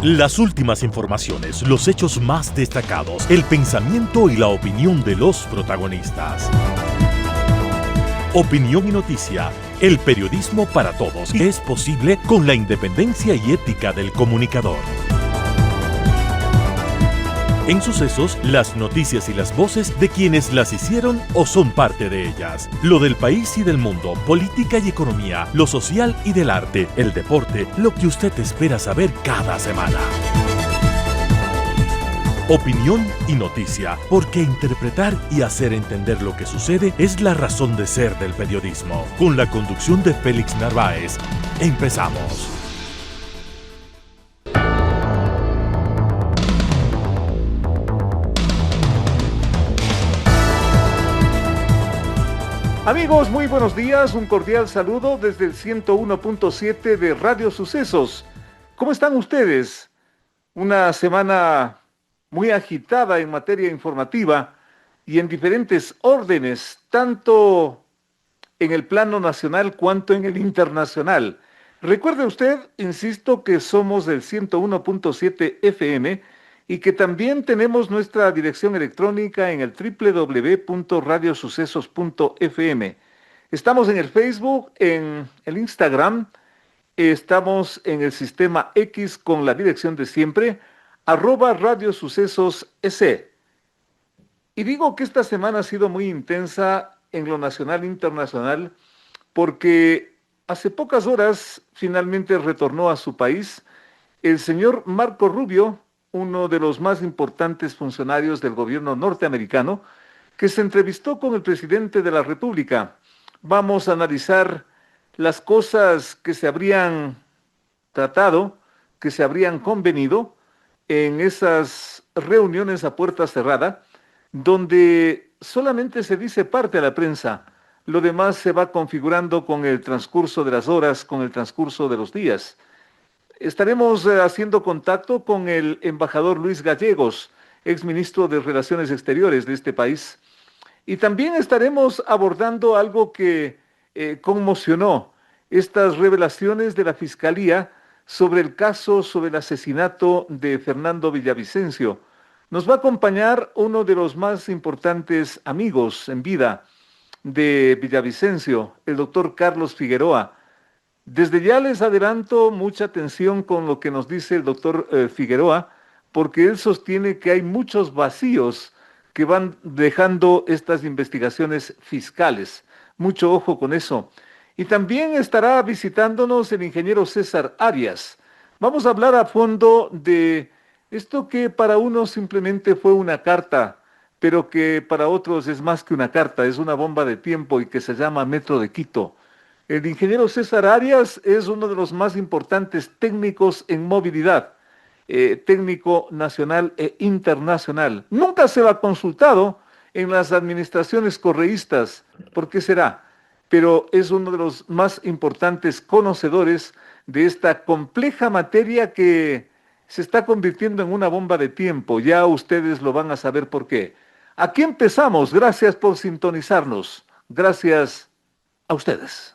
Las últimas informaciones, los hechos más destacados, el pensamiento y la opinión de los protagonistas. Opinión y noticia, el periodismo para todos, es posible con la independencia y ética del comunicador. En Sucesos, las noticias y las voces de quienes las hicieron o son parte de ellas. Lo del país y del mundo, política y economía, lo social y del arte, el deporte, lo que usted espera saber cada semana. Opinión y noticia, porque interpretar y hacer entender lo que sucede es la razón de ser del periodismo. Con la conducción de Félix Narváez, empezamos. Amigos, muy buenos días, un cordial saludo desde el 101.7 de Radio Sucesos. ¿Cómo están ustedes? Una semana muy agitada en materia informativa y en diferentes órdenes, tanto en el plano nacional cuanto en el internacional. Recuerde usted, insisto, que somos del 101.7 FM y que también tenemos nuestra dirección electrónica en el www.radiosucesos.fm. Estamos en el Facebook, en el Instagram, estamos en el sistema X con la dirección de siempre, @radiosucesos.es. Y digo que esta semana ha sido muy intensa en lo nacional e internacional porque hace pocas horas finalmente retornó a su país el señor Marco Rubio, uno de los más importantes funcionarios del gobierno norteamericano, que se entrevistó con el presidente de la República. Vamos a analizar las cosas que se habrían tratado, que se habrían convenido en esas reuniones a puerta cerrada, donde solamente se dice parte a la prensa. Lo demás se va configurando con el transcurso de las horas, con el transcurso de los días. Estaremos haciendo contacto con el embajador Luis Gallegos, exministro de Relaciones Exteriores de este país. Y también estaremos abordando algo que conmocionó, estas revelaciones de la Fiscalía sobre el caso, sobre el asesinato de Fernando Villavicencio. Nos va a acompañar uno de los más importantes amigos en vida de Villavicencio, el doctor Carlos Figueroa. Desde ya les adelanto mucha atención con lo que nos dice el doctor Figueroa, porque él sostiene que hay muchos vacíos que van dejando estas investigaciones fiscales. Mucho ojo con eso. Y también estará visitándonos el ingeniero César Arias. Vamos a hablar a fondo de esto que para unos simplemente fue una carta, pero que para otros es más que una carta, es una bomba de tiempo y que se llama Metro de Quito. El ingeniero César Arias es uno de los más importantes técnicos en movilidad, técnico nacional e internacional. Nunca se lo ha consultado en las administraciones correístas, ¿por qué será? Pero es uno de los más importantes conocedores de esta compleja materia que se está convirtiendo en una bomba de tiempo. Ya ustedes lo van a saber por qué. Aquí empezamos. Gracias por sintonizarnos. Gracias a ustedes.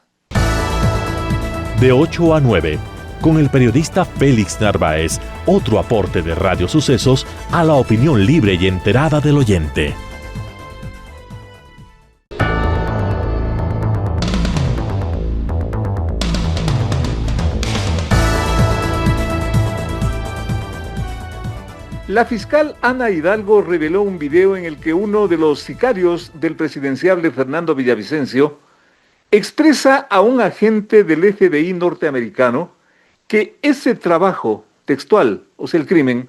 De 8 a 9, con el periodista Félix Narváez, otro aporte de Radio Sucesos a la opinión libre y enterada del oyente. La fiscal Ana Hidalgo reveló un video en el que uno de los sicarios del presidenciable Fernando Villavicencio expresa a un agente del FBI norteamericano que ese trabajo textual, o sea, el crimen,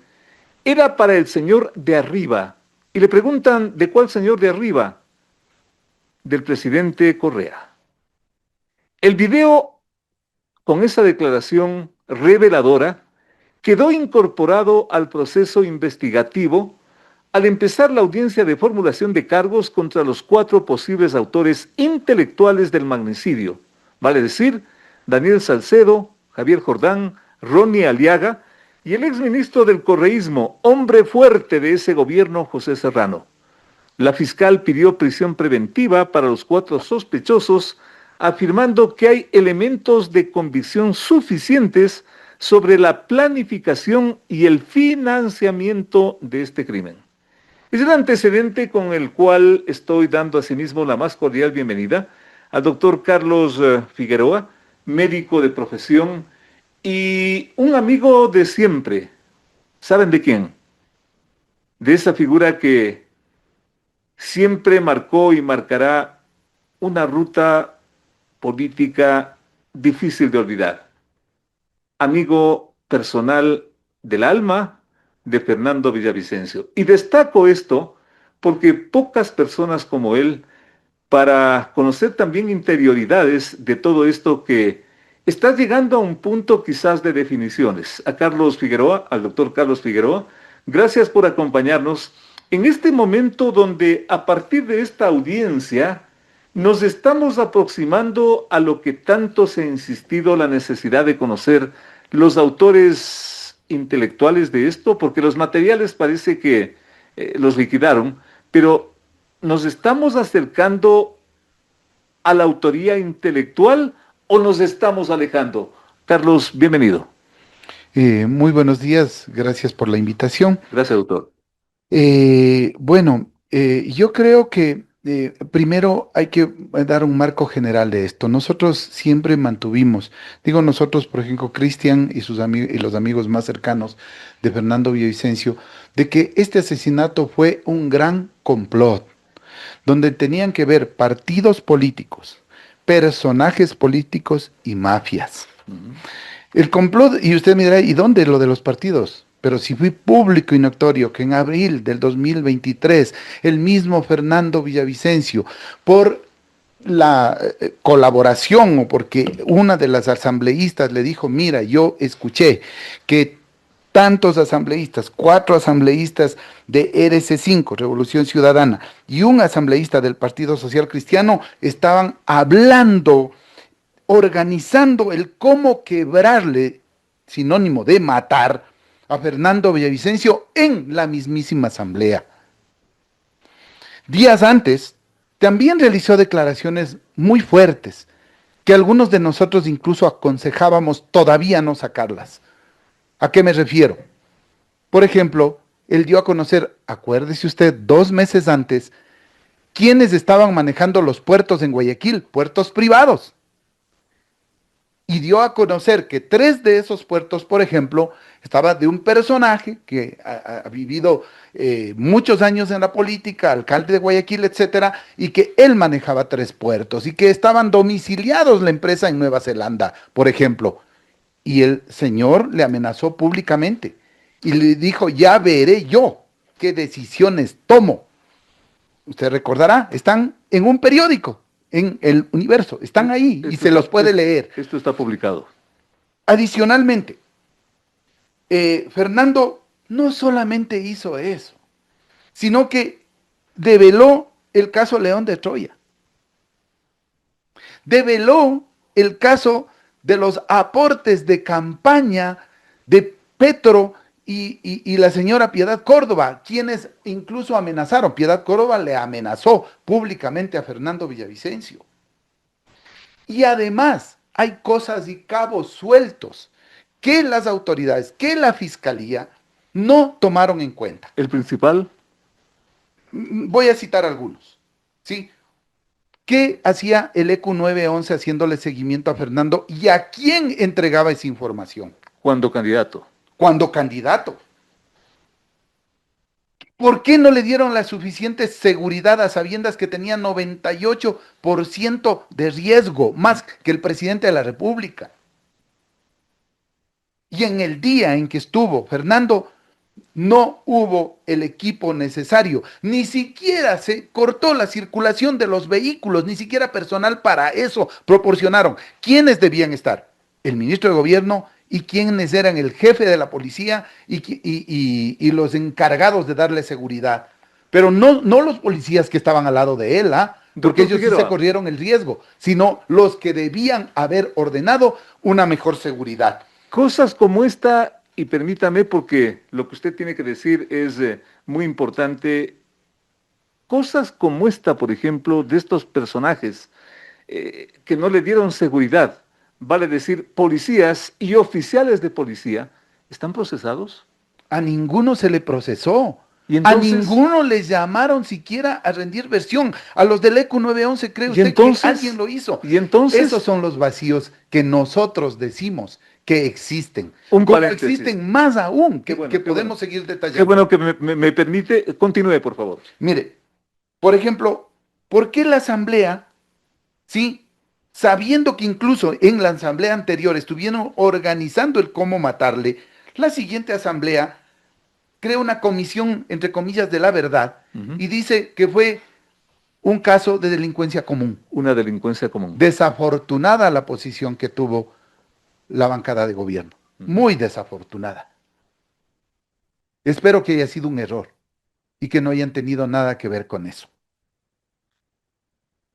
era para el señor de arriba. Y le preguntan, ¿de cuál señor de arriba? Del presidente Correa. El video, con esa declaración reveladora, quedó incorporado al proceso investigativo al empezar la audiencia de formulación de cargos contra los 4 posibles autores intelectuales del magnicidio, vale decir, Daniel Salcedo, Javier Jordán, Ronnie Aliaga y el exministro del correísmo, hombre fuerte de ese gobierno, José Serrano. La fiscal pidió prisión preventiva para los 4 sospechosos, afirmando que hay elementos de convicción suficientes sobre la planificación y el financiamiento de este crimen. Es el antecedente con el cual estoy dando asimismo la más cordial bienvenida al doctor Carlos Figueroa, médico de profesión y un amigo de siempre. ¿Saben de quién? De esa figura que siempre marcó y marcará una ruta política difícil de olvidar. Amigo personal del alma de Fernando Villavicencio. Y destaco esto porque pocas personas como él, para conocer también interioridades de todo esto que está llegando a un punto quizás de definiciones. A Carlos Figueroa, al doctor Carlos Figueroa, gracias por acompañarnos en este momento donde a partir de esta audiencia nos estamos aproximando a lo que tanto se ha insistido, la necesidad de conocer los autores intelectuales de esto, porque los materiales parece que los liquidaron, pero ¿nos estamos acercando a la autoría intelectual o nos estamos alejando? Carlos, bienvenido. Muy buenos días, gracias por la invitación. Gracias, doctor. Yo creo que primero hay que dar un marco general de esto. Nosotros siempre mantuvimos, digo nosotros, por ejemplo, Cristian y sus amigos y los amigos más cercanos de Fernando Villavicencio, de que este asesinato fue un gran complot, donde tenían que ver partidos políticos, personajes políticos y mafias. El complot, y usted me dirá, ¿y dónde lo de los partidos? Pero si fue público y notorio que en abril del 2023, el mismo Fernando Villavicencio, por la colaboración o porque una de las asambleístas le dijo, mira, yo escuché que tantos asambleístas, 4 asambleístas de RC5, Revolución Ciudadana, y un asambleísta del Partido Social Cristiano estaban hablando, organizando el cómo quebrarle, sinónimo de matar, a Fernando Villavicencio en la mismísima asamblea. Días antes, también realizó declaraciones muy fuertes, que algunos de nosotros incluso aconsejábamos todavía no sacarlas. ¿A qué me refiero? Por ejemplo, él dio a conocer, acuérdese usted, 2 meses antes, quiénes estaban manejando los puertos en Guayaquil, puertos privados. Y dio a conocer que 3 de esos puertos, por ejemplo, estaba de un personaje que ha vivido muchos años en la política, alcalde de Guayaquil, etcétera, y que él manejaba 3 puertos y que estaban domiciliados la empresa en Nueva Zelanda, por ejemplo. Y el señor le amenazó públicamente y le dijo, ya veré yo qué decisiones tomo. Usted recordará, están en un periódico, en El Universo, están ahí y se los puede leer. Esto está publicado. Adicionalmente, Fernando no solamente hizo eso, sino que develó el caso León de Troya. Develó el caso de los aportes de campaña de Petro y la señora Piedad Córdoba, quienes incluso amenazaron. Piedad Córdoba le amenazó públicamente a Fernando Villavicencio. Y además hay cosas y cabos sueltos que las autoridades, que la fiscalía no tomaron en cuenta. ¿El principal? Voy a citar algunos, ¿sí? ¿Qué hacía el ECU 911 haciéndole seguimiento a Fernando y a quién entregaba esa información? Cuando candidato. Cuando candidato. ¿Por qué no le dieron la suficiente seguridad a sabiendas que tenía 98% de riesgo, más que el presidente de la República? Y en el día en que estuvo Fernando, no hubo el equipo necesario, ni siquiera se cortó la circulación de los vehículos, ni siquiera personal para eso proporcionaron. ¿Quiénes debían estar? El ministro de Gobierno y quiénes eran el jefe de la policía y los encargados de darle seguridad. Pero no los policías que estaban al lado de él, porque ellos sí se corrieron el riesgo, sino los que debían haber ordenado una mejor seguridad. Cosas como esta, y permítame porque lo que usted tiene que decir es muy importante, cosas como esta, por ejemplo, de estos personajes que no le dieron seguridad, vale decir policías y oficiales de policía, están procesados. A ninguno se le procesó. Y A entonces, ninguno les llamaron siquiera a rendir versión. A los del ECU 911, ¿cree y usted entonces, que alguien lo hizo? y entonces, Esos son los vacíos que nosotros decimos que existen. un Como paréntesis. existen más aún, Qué que, bueno, que qué podemos bueno. seguir Qué detallando. bueno que me permite, continúe, por favor. Mire, por ejemplo, ¿por qué la asamblea, sí, sabiendo que incluso en la asamblea anterior estuvieron organizando el cómo matarle, la siguiente asamblea crea una comisión, entre comillas, de la verdad y dice que fue un caso de delincuencia común? Una delincuencia común. Desafortunada la posición que tuvo la bancada de gobierno. Muy desafortunada. Espero que haya sido un error y que no hayan tenido nada que ver con eso.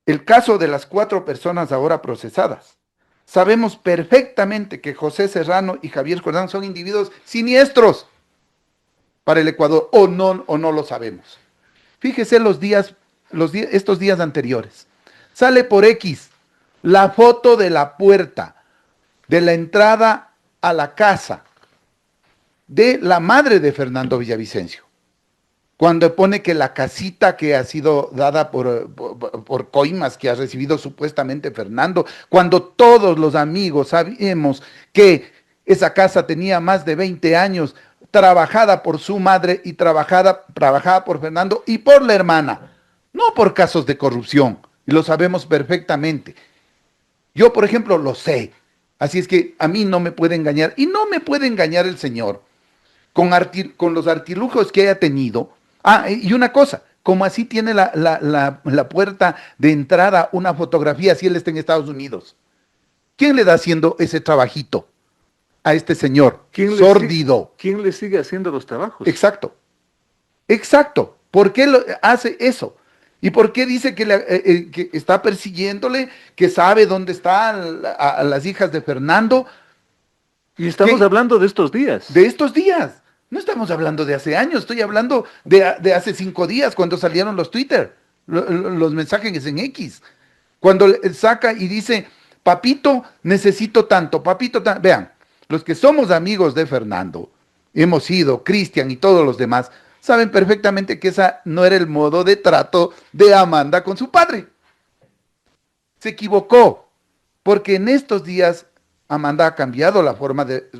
El caso de las 4 personas ahora procesadas. Sabemos perfectamente que José Serrano y Javier Jordán son individuos siniestros para el Ecuador, o no lo sabemos. Fíjese estos días anteriores. Sale por X la foto de la puerta, de la entrada a la casa de la madre de Fernando Villavicencio. Cuando pone que la casita que ha sido dada por coimas que ha recibido supuestamente Fernando, cuando todos los amigos sabemos que esa casa tenía más de 20 años, trabajada por su madre y trabajada por Fernando y por la hermana, no por casos de corrupción, y lo sabemos perfectamente. Yo, por ejemplo, lo sé, así es que a mí no me puede engañar, y no me puede engañar el señor con los artilugios que haya tenido. Ah, y una cosa, como así tiene la puerta de entrada una fotografía, si él está en Estados Unidos. ¿Quién le da haciendo ese trabajito a este señor? Sórdido. ¿Quién le sigue haciendo los trabajos? Exacto. Exacto. ¿Por qué hace eso? ¿Y por qué dice que está persiguiéndole, que sabe dónde están a las hijas de Fernando? Y estamos hablando de estos días. De estos días. No estamos hablando de hace años, estoy hablando de hace 5 días, cuando salieron los Twitter, los mensajes en X. Cuando saca y dice, papito, necesito tanto, papito, vean, los que somos amigos de Fernando, hemos sido, Cristian y todos los demás, saben perfectamente que esa no era el modo de trato de Amanda con su padre. Se equivocó, porque en estos días Amanda ha cambiado la forma de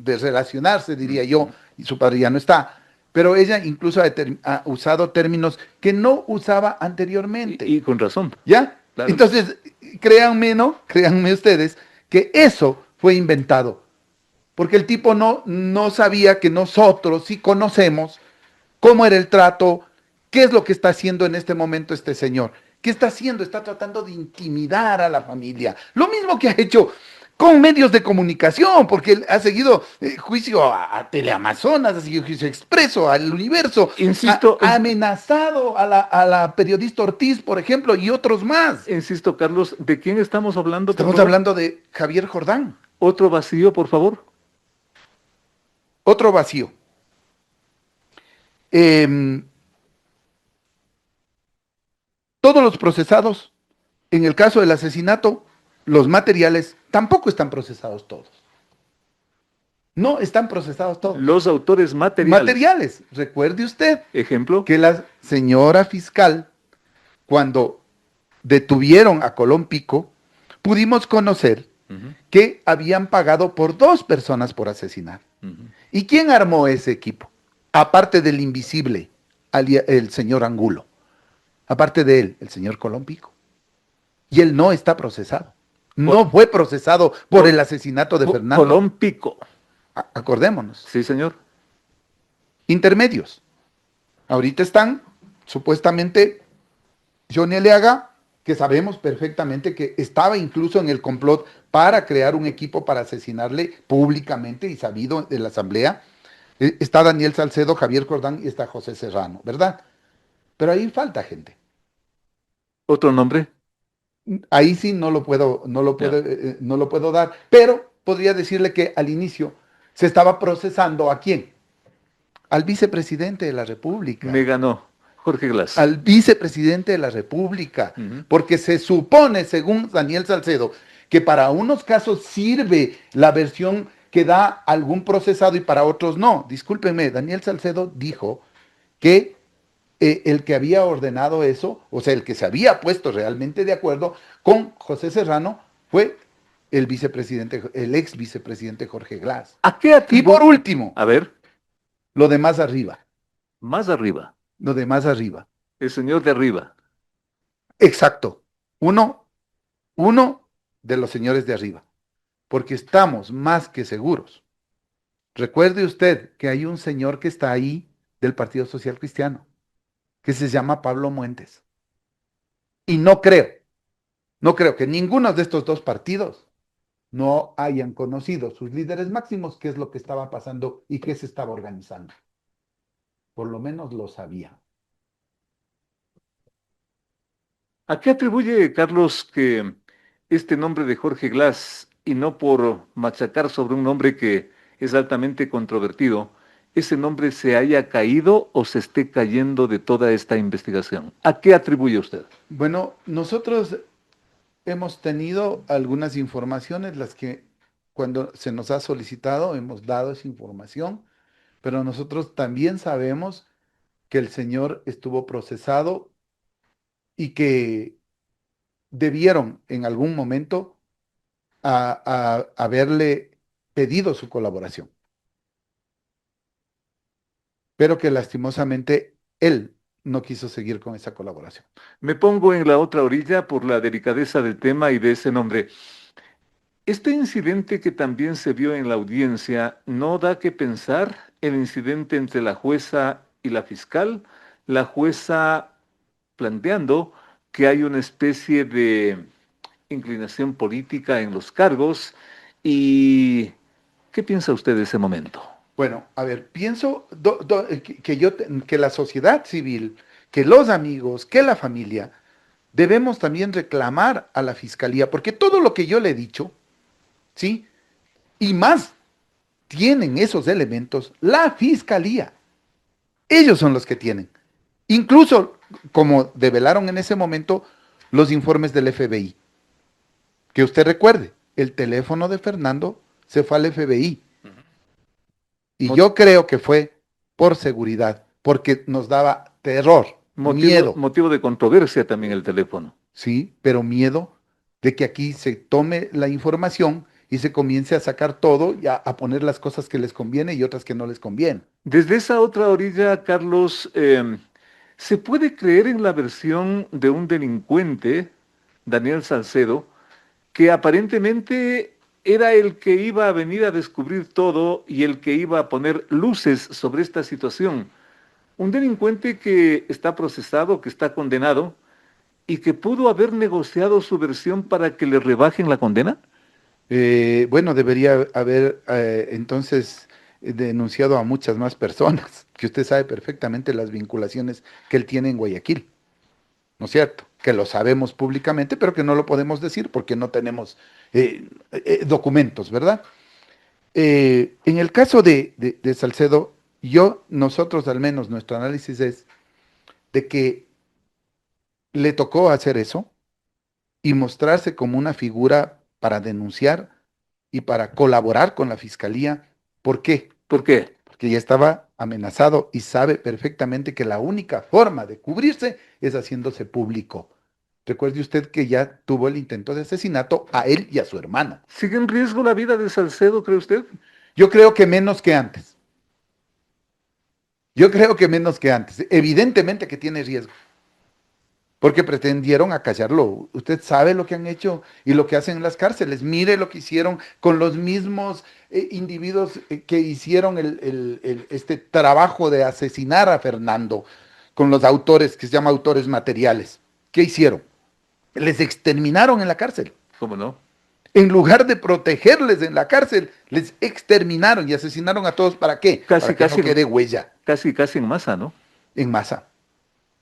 relacionarse, diría yo, y su padre ya no está. Pero ella incluso ha usado términos que no usaba anteriormente. Y con razón. ¿Ya? Claro. Entonces, créanme ustedes, que eso fue inventado. Porque el tipo no sabía que nosotros sí conocemos cómo era el trato, qué es lo que está haciendo en este momento este señor. ¿Qué está haciendo? Está tratando de intimidar a la familia. Lo mismo que ha hecho con medios de comunicación, porque él ha seguido juicio a Teleamazonas, ha seguido juicio expreso, al Universo. Insisto, ha amenazado a la periodista Ortiz, por ejemplo, y otros más. Insisto, Carlos, ¿de quién estamos hablando? Estamos hablando de Javier Jordán. Otro vacío, por favor. Otro vacío. Todos los procesados, en el caso del asesinato, los materiales tampoco están procesados todos. No están procesados todos. Los autores materiales. Materiales. Recuerde usted. Ejemplo. Que la señora fiscal, cuando detuvieron a Colón Pico, pudimos conocer que habían pagado por 2 personas por asesinar. ¿Y quién armó ese equipo? Aparte del invisible, el señor Angulo. Aparte de él, el señor Colón Pico. Y él no está procesado. No fue procesado por el asesinato de Fernando. Colón Pico. Acordémonos. Sí, señor. Intermedios. Ahorita están, supuestamente, Johnny Aliaga, que sabemos perfectamente que estaba incluso en el complot para crear un equipo para asesinarle públicamente y sabido de la asamblea. Está Daniel Salcedo, Javier Jordán y está José Serrano, ¿verdad? Pero ahí falta gente. ¿Otro nombre? Ahí sí no lo puedo dar, pero podría decirle que al inicio se estaba procesando ¿a quién? Al vicepresidente de la República. Me ganó Jorge Glass. Al vicepresidente de la República, porque se supone, según Daniel Salcedo, que para unos casos sirve la versión que da algún procesado y para otros no. Discúlpenme, Daniel Salcedo dijo que el que había ordenado eso, o sea, el que se había puesto realmente de acuerdo con José Serrano fue el vicepresidente, el ex vicepresidente Jorge Glass. ¿A qué Y por atribuye? último, A ver, lo de más arriba, más arriba, lo de más arriba. el señor de arriba. Exacto. Uno de los señores de arriba, porque estamos más que seguros. Recuerde usted que hay un señor que está ahí del Partido Social Cristiano, que se llama Pablo Muentes. Y no creo que ninguno de estos dos partidos no hayan conocido sus líderes máximos qué es lo que estaba pasando y qué se estaba organizando. Por lo menos lo sabía. ¿A qué atribuye, Carlos, que este nombre de Jorge Glass, y no por machacar sobre un nombre que es altamente controvertido, ese nombre se haya caído o se esté cayendo de toda esta investigación? ¿A qué atribuye usted? Bueno, nosotros hemos tenido algunas informaciones, las que cuando se nos ha solicitado hemos dado esa información, pero nosotros también sabemos que el señor estuvo procesado y que debieron en algún momento haberle pedido su colaboración, pero que lastimosamente él no quiso seguir con esa colaboración. Me pongo en la otra orilla por la delicadeza del tema y de ese nombre. Este incidente que también se vio en la audiencia, ¿no da que pensar el incidente entre la jueza y la fiscal? La jueza planteando que hay una especie de inclinación política en los cargos. ¿Y qué piensa usted de ese momento? Bueno, a ver, pienso que la sociedad civil, que los amigos, que la familia, debemos también reclamar a la fiscalía, porque todo lo que yo le he dicho, ¿sí? Y más tienen esos elementos la fiscalía. Ellos son los que tienen. Incluso, como develaron en ese momento, los informes del FBI. Que usted recuerde, el teléfono de Fernando se fue al FBI. Y Mo- yo creo que fue por seguridad, porque nos daba terror, Motivo, miedo, motivo de controversia también el teléfono. ¿sí? Pero miedo de que aquí se tome la información y se comience a sacar todo y a poner las cosas que les conviene y otras que no les conviene. Desde esa otra orilla, Carlos, ¿se puede creer en la versión de un delincuente, Daniel Salcedo, que aparentemente era el que iba a venir a descubrir todo y el que iba a poner luces sobre esta situación? Un delincuente que está procesado, que está condenado y que pudo haber negociado su versión para que le rebajen la condena. Bueno, debería haber entonces denunciado a muchas más personas, que usted sabe perfectamente las vinculaciones que él tiene en Guayaquil, ¿no es cierto? Que lo sabemos públicamente, pero que no lo podemos decir porque no tenemos documentos, ¿verdad? En el caso de Salcedo, nosotros al menos, nuestro análisis es de que le tocó hacer eso y mostrarse como una figura para denunciar y para colaborar con la fiscalía. ¿Por qué? ¿Por qué? Porque ya estaba amenazado y sabe perfectamente que la única forma de cubrirse es haciéndose público. Recuerde usted que ya tuvo el intento de asesinato a él y a su hermana. ¿Sigue en riesgo la vida de Salcedo, cree usted? Yo creo que menos que antes. Yo creo que menos que antes. Evidentemente que tiene riesgo. Porque pretendieron acallarlo. Usted sabe lo que han hecho y lo que hacen en las cárceles. Mire lo que hicieron con los mismos individuos que hicieron este trabajo de asesinar a Fernando, con los autores, que se llama autores materiales. ¿Qué hicieron? Les exterminaron en la cárcel. ¿Cómo no? En lugar de protegerles en la cárcel, les exterminaron y asesinaron a todos. ¿Para qué? Para que no quede huella Casi en masa, ¿no? en masa.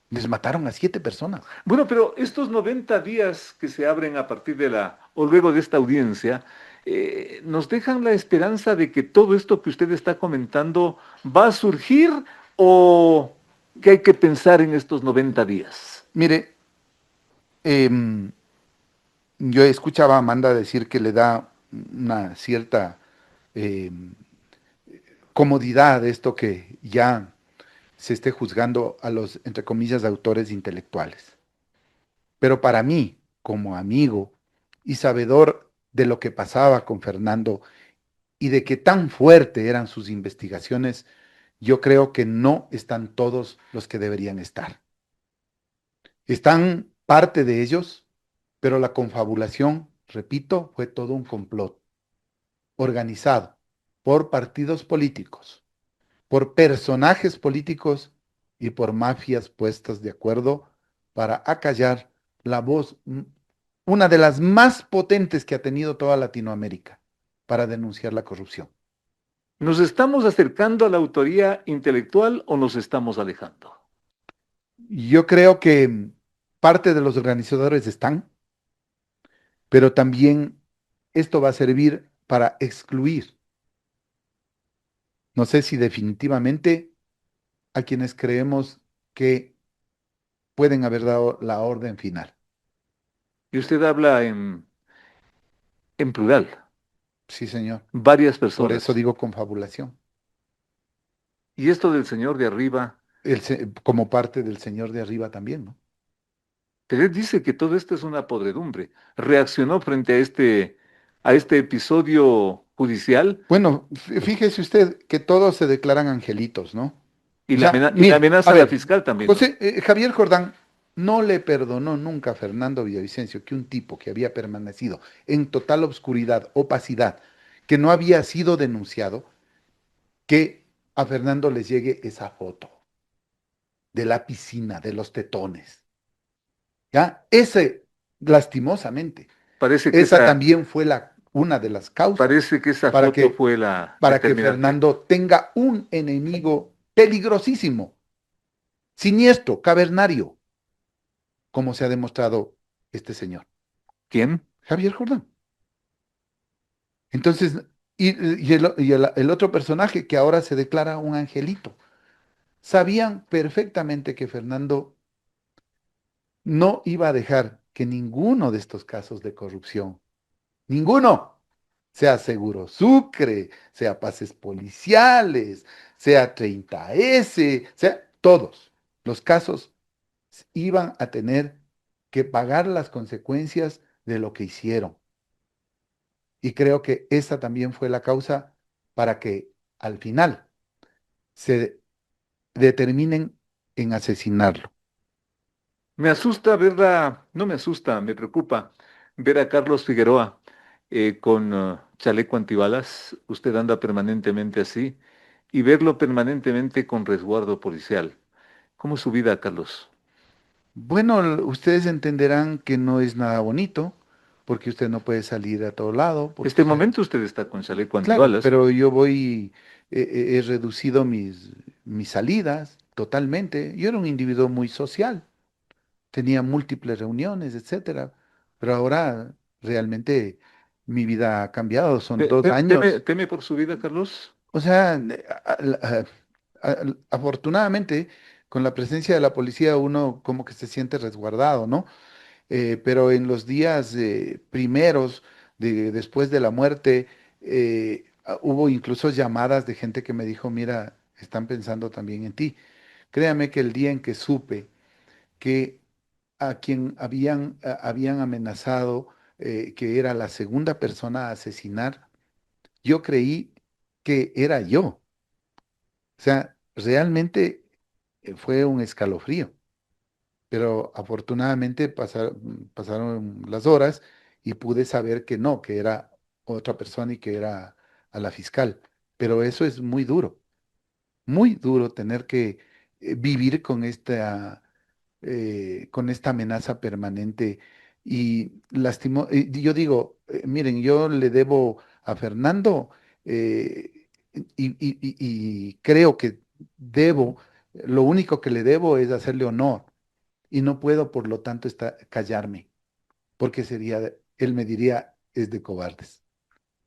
Les mataron a 7 personas. Bueno, pero estos 90 días que se abren a partir de o luego de esta audiencia, ¿nos dejan la esperanza de que todo esto que usted está comentando va a surgir o que hay que pensar en estos 90 días? Mire, yo escuchaba a Amanda decir que le da una cierta eh, comodidad esto que ya se esté juzgando a los, entre comillas, autores intelectuales. Pero para mí, como amigo y sabedor de lo que pasaba con Fernando y de qué tan fuerte eran sus investigaciones, yo creo que no están todos los que deberían estar. Están parte de ellos, pero la confabulación, repito, fue todo un complot organizado por partidos políticos, por personajes políticos y por mafias puestas de acuerdo para acallar la voz, una de las más potentes que ha tenido toda Latinoamérica, para denunciar la corrupción. ¿Nos estamos acercando a la autoría intelectual o nos estamos alejando? Yo creo que parte de los organizadores están, pero también esto va a servir para excluir, no sé si definitivamente, a quienes creemos que pueden haber dado la orden final. Y usted habla en plural, Sí, señor. varias Por eso personas. digo confabulación. Y esto del señor de arriba, Como parte del Señor de arriba también, ¿no? Telet dice que todo esto es una podredumbre. Reaccionó frente a este episodio judicial Bueno, fíjese usted que todos se declaran angelitos, ¿no? y O sea, y la mire, a amenaza a la ver, fiscal también, ¿no? José, Javier Jordán no le perdonó nunca a Fernando Villavicencio que un tipo que había permanecido en total obscuridad, opacidad, que no había sido denunciado, que a Fernando les llegue esa foto de la piscina, de los tetones. ¿Ya? Ese, lastimosamente, Parece que esa esa, también fue una de las causas parece que esa para foto que, fue la para que determinante. Fernando tenga un enemigo peligrosísimo, siniestro, cavernario, como se ha demostrado este señor, ¿Quién? Javier Jordán. Entonces, el otro personaje que ahora se declara un angelito, sabían perfectamente que Fernando no iba a dejar que ninguno de estos casos de corrupción, ninguno, sea Seguro Sucre, sea pases policiales, sea 30S, sea todos los casos iban a tener que pagar las consecuencias de lo que hicieron. Y creo que esa también fue la causa para que al final se determinen en asesinarlo. Me asusta verla, no me asusta, me preocupa ver a Carlos Figueroa con chaleco antibalas. Usted anda permanentemente así y verlo permanentemente con resguardo policial. ¿Cómo es su vida, Carlos? Bueno, ustedes entenderán que no es nada bonito, porque usted no puede salir a todo lado, porque Este usted, momento usted está con chaleco claro, antibalas. pero yo voy, he reducido mis salidas totalmente. Yo era un individuo muy social, tenía múltiples reuniones, etcétera, pero ahora realmente mi vida ha cambiado, son 2 años. ¿Teme por su vida, Carlos? O sea, afortunadamente, con la presencia de la policía uno como que se siente resguardado, ¿no? Pero en los días primeros, después de la muerte, hubo incluso llamadas de gente que me dijo, mira, están pensando también en ti. Créame que el día en que supe que a quien habían amenazado, que era la segunda persona a asesinar, yo creí que era yo. O sea, realmente fue un escalofrío, pero afortunadamente pasaron las horas y pude saber que no, que era otra persona y que era a la fiscal. Pero eso es muy duro tener que vivir con esta amenaza permanente. Y yo digo, miren, yo le debo a Fernando y creo que debo, lo único que le debo es hacerle honor y no puedo, por lo tanto, callarme, porque él me diría, es de cobardes.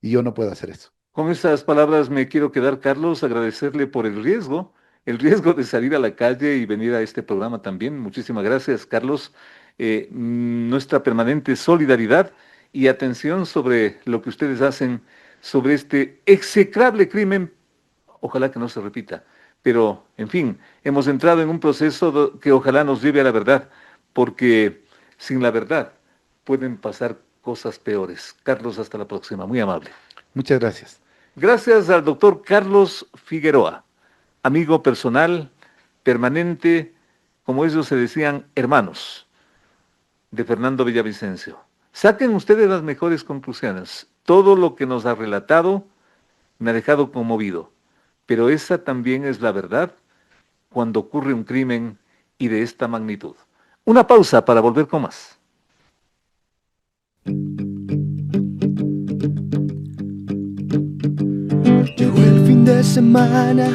Y yo no puedo hacer eso. Con esas palabras me quiero quedar, Carlos, agradecerle por el riesgo de salir a la calle y venir a este programa también. Muchísimas gracias, Carlos. nuestra permanente solidaridad y atención sobre lo que ustedes hacen sobre este execrable crimen. Ojalá que no se repita. Pero, en fin, hemos entrado en un proceso que ojalá nos lleve a la verdad, porque sin la verdad pueden pasar cosas peores. Carlos, hasta la próxima. Muy amable. Muchas gracias. Gracias al doctor Carlos Figueroa, amigo personal, permanente, como ellos se decían, hermanos, de Fernando Villavicencio. Saquen ustedes las mejores conclusiones. Todo lo que nos ha relatado me ha dejado conmovido, pero esa también es la verdad cuando ocurre un crimen y de esta magnitud. Una pausa para volver con más. Llegó el fin de semana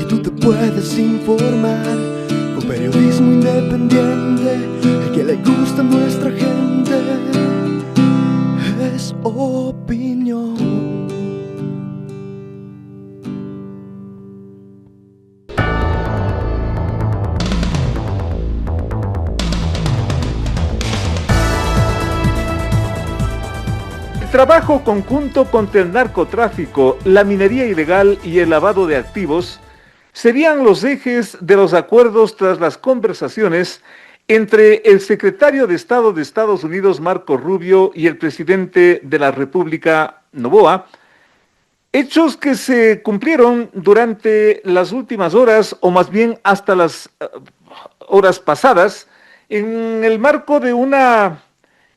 y tú te puedes informar con periodismo independiente, el que le gusta a nuestra gente es opinión. Trabajo conjunto contra el narcotráfico, la minería ilegal y el lavado de activos serían los ejes de los acuerdos tras las conversaciones entre el secretario de Estado de Estados Unidos, Marco Rubio, y el presidente de la República, Noboa, hechos que se cumplieron durante las últimas horas, o más bien hasta las horas pasadas, en el marco de una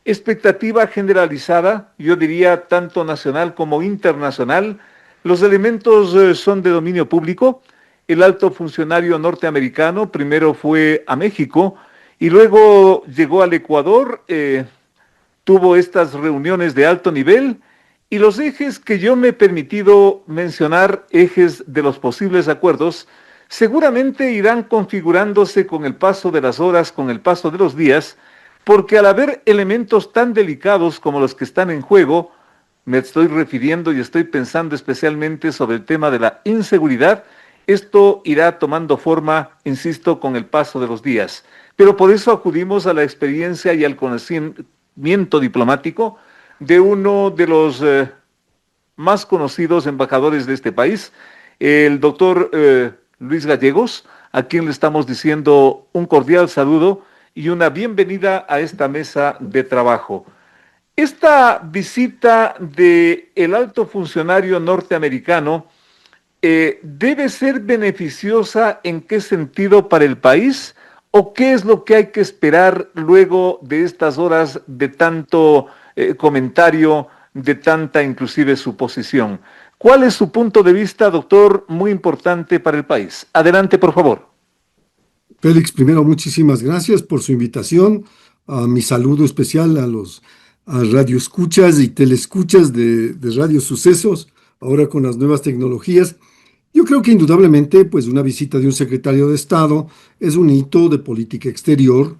expectativa generalizada, yo diría tanto nacional como internacional. Los elementos son de dominio público. El alto funcionario norteamericano primero fue a México y luego llegó al Ecuador, tuvo estas reuniones de alto nivel, y los ejes que yo me he permitido mencionar, ejes de los posibles acuerdos, seguramente irán configurándose con el paso de las horas, con el paso de los días, porque al haber elementos tan delicados como los que están en juego, me estoy refiriendo y estoy pensando especialmente sobre el tema de la inseguridad, esto irá tomando forma, insisto, con el paso de los días. Pero por eso acudimos a la experiencia y al conocimiento diplomático de uno de los más conocidos embajadores de este país, el doctor Luis Gallegos, a quien le estamos diciendo un cordial saludo y una bienvenida a esta mesa de trabajo. Esta visita del alto funcionario norteamericano debe ser beneficiosa. ¿En qué sentido para el país? ¿O qué es lo que hay que esperar luego de estas horas de tanto comentario, de tanta inclusive suposición? ¿Cuál es su punto de vista, doctor, muy importante para el país? Adelante, por favor. Félix, primero muchísimas gracias por su invitación. Mi saludo especial a los radioescuchas y telescuchas de Radio Sucesos, ahora con las nuevas tecnologías. Yo creo que indudablemente pues una visita de un secretario de Estado es un hito de política exterior.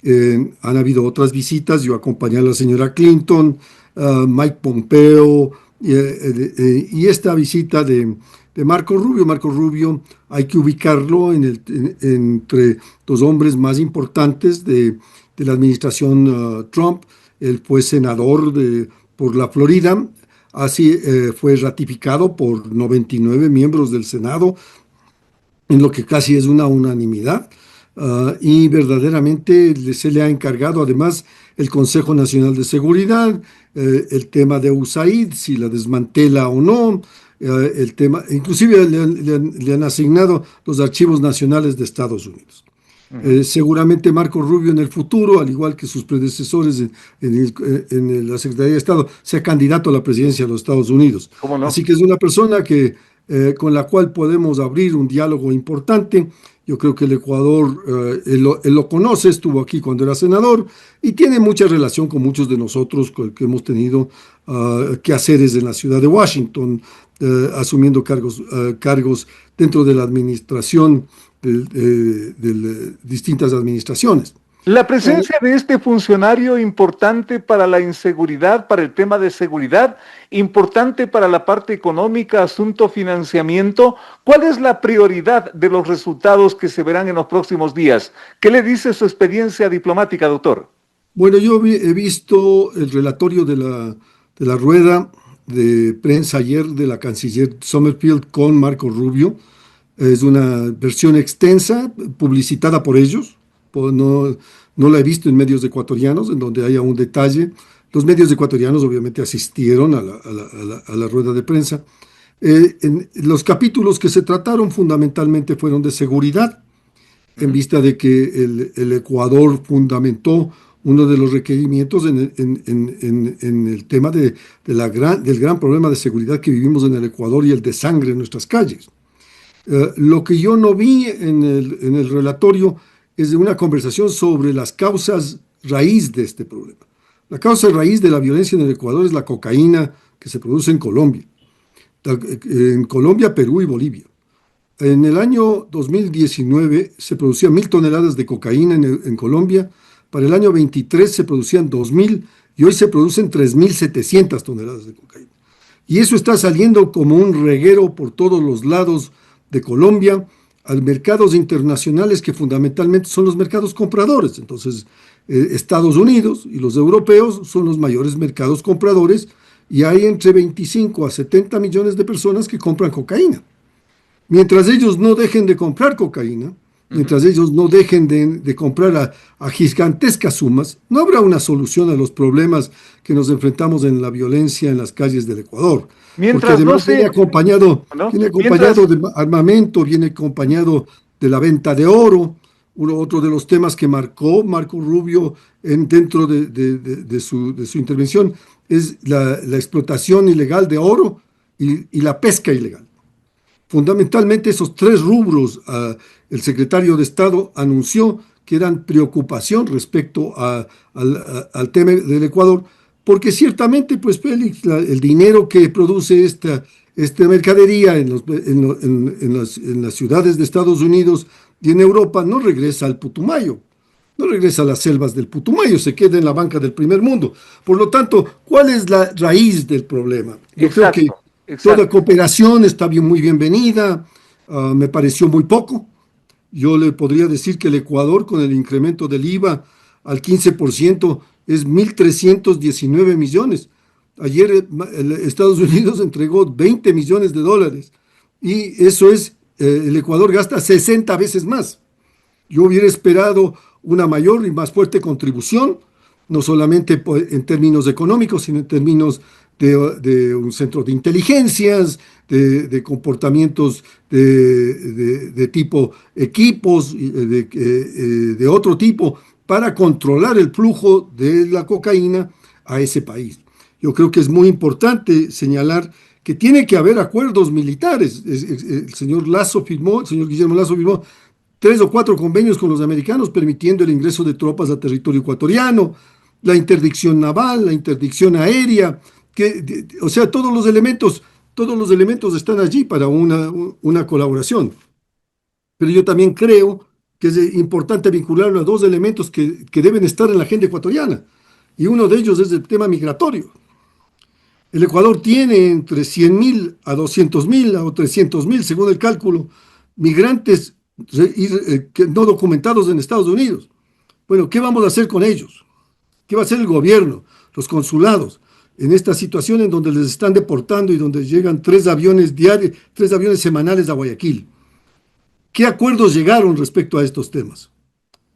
Han habido otras visitas, yo acompañé a la señora Clinton, Mike Pompeo, y esta visita de Marco Rubio. Marco Rubio hay que ubicarlo entre los hombres más importantes de la administración Trump. Él fue senador por la Florida, así fue ratificado por 99 miembros del Senado, en lo que casi es una unanimidad, y verdaderamente se le ha encargado además el Consejo Nacional de Seguridad, el tema de USAID, si la desmantela o no, el tema, inclusive le han asignado los archivos nacionales de Estados Unidos. Seguramente Marco Rubio en el futuro, al igual que sus predecesores en la Secretaría de Estado, sea candidato a la presidencia de los Estados Unidos. ¿Cómo no? Así que es una persona con la cual podemos abrir un diálogo importante. Yo creo que el Ecuador, él lo conoce, estuvo aquí cuando era senador y tiene mucha relación con muchos de nosotros que hemos tenido quehaceres en la ciudad de Washington, asumiendo cargos dentro de la administración de distintas administraciones. La presencia de este funcionario importante para la inseguridad, para el tema de seguridad, importante para la parte económica, asunto financiamiento. ¿Cuál es la prioridad de los resultados que se verán en los próximos días? ¿Qué le dice su experiencia diplomática, doctor? Bueno, he visto el relatorio de la rueda de prensa ayer de la canciller Summerfield con Marco Rubio. Es una versión extensa, publicitada por ellos. No la he visto en medios ecuatorianos, en donde haya un detalle. Los medios ecuatorianos obviamente asistieron a la rueda de prensa. Los capítulos que se trataron fundamentalmente fueron de seguridad, en vista de que el Ecuador fundamentó uno de los requerimientos en el tema del gran problema de seguridad que vivimos en el Ecuador y el de sangre en nuestras calles. Lo que yo no vi en el relatorio es de una conversación sobre las causas raíz de este problema. La causa raíz de la violencia en el Ecuador es la cocaína que se produce en Colombia. En Colombia, Perú y Bolivia. En el año 2019 se producían 1.000 toneladas de cocaína en Colombia. Para el año 23 se producían 2.000 y hoy se producen 3.700 toneladas de cocaína. Y eso está saliendo como un reguero por todos los lados de Colombia a mercados internacionales que fundamentalmente son los mercados compradores. Entonces, Estados Unidos y los europeos son los mayores mercados compradores y hay entre 25 a 70 millones de personas que compran cocaína. Mientras ellos no dejen de comprar cocaína, mientras ellos no dejen de comprar a gigantescas sumas, no habrá una solución a los problemas que nos enfrentamos en la violencia en las calles del Ecuador. Mientras porque además no se... viene acompañado de armamento, viene acompañado de la venta de oro. Otro de los temas que marcó Marco Rubio dentro de su intervención es la explotación ilegal de oro y la pesca ilegal. Fundamentalmente esos tres rubros el secretario de Estado anunció que eran preocupación respecto al tema del Ecuador, porque ciertamente, pues Félix, el dinero que produce esta mercadería en las ciudades de Estados Unidos y en Europa no regresa al Putumayo, no regresa a las selvas del Putumayo, se queda en la banca del primer mundo. Por lo tanto, ¿cuál es la raíz del problema? Yo creo que toda cooperación está muy bienvenida, me pareció muy poco. Yo le podría decir que el Ecuador, con el incremento del IVA al 15%, es 1.319 millones. Ayer Estados Unidos entregó 20 millones de dólares y eso es, el Ecuador gasta 60 veces más. Yo hubiera esperado una mayor y más fuerte contribución, no solamente en términos económicos, sino en términos de un centro de inteligencias, de comportamientos de tipo equipos, de otro tipo, para controlar el flujo de la cocaína a ese país. Yo creo que es muy importante señalar que tiene que haber acuerdos militares. El señor Guillermo Lasso firmó 3 o 4 convenios con los americanos permitiendo el ingreso de tropas a territorio ecuatoriano, la interdicción naval, la interdicción aérea, o sea, todos los elementos están allí para una colaboración. Pero yo también creo que es importante vincularlo a 2 elementos que deben estar en la agenda ecuatoriana, y uno de ellos es el tema migratorio. El Ecuador tiene entre 100.000 a 200.000 o 300.000, según el cálculo, migrantes no documentados en Estados Unidos. Bueno, ¿qué vamos a hacer con ellos? ¿Qué va a hacer el gobierno, los consulados, en esta situación en donde les están deportando y donde llegan 3 aviones semanales a Guayaquil? ¿Qué acuerdos llegaron respecto a estos temas?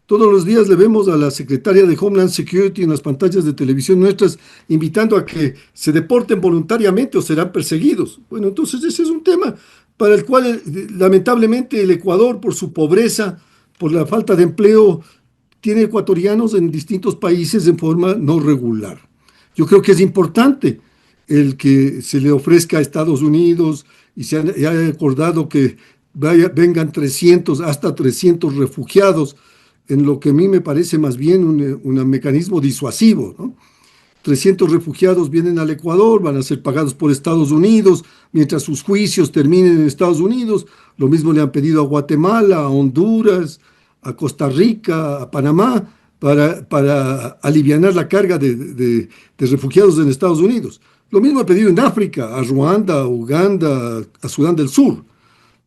Todos los días le vemos a la secretaria de Homeland Security en las pantallas de televisión nuestras invitando a que se deporten voluntariamente o serán perseguidos. Bueno, entonces ese es un tema para el cual lamentablemente el Ecuador, por su pobreza, por la falta de empleo, tiene ecuatorianos en distintos países en forma no regular. Yo creo que es importante el que se le ofrezca a Estados Unidos y se haya acordado que vengan hasta 300 refugiados, en lo que a mí me parece más bien un mecanismo disuasivo, ¿no? 300 refugiados vienen al Ecuador, van a ser pagados por Estados Unidos, mientras sus juicios terminen en Estados Unidos. Lo mismo le han pedido a Guatemala, a Honduras, a Costa Rica, a Panamá, para alivianar la carga de refugiados en Estados Unidos. Lo mismo ha pedido en África, a Ruanda, a Uganda, a Sudán del Sur.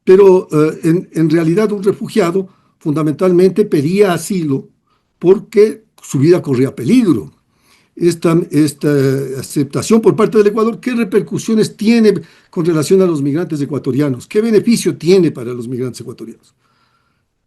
Pero en realidad un refugiado fundamentalmente pedía asilo porque su vida corría peligro. Esta aceptación por parte del Ecuador, ¿qué repercusiones tiene con relación a los migrantes ecuatorianos? ¿Qué beneficio tiene para los migrantes ecuatorianos?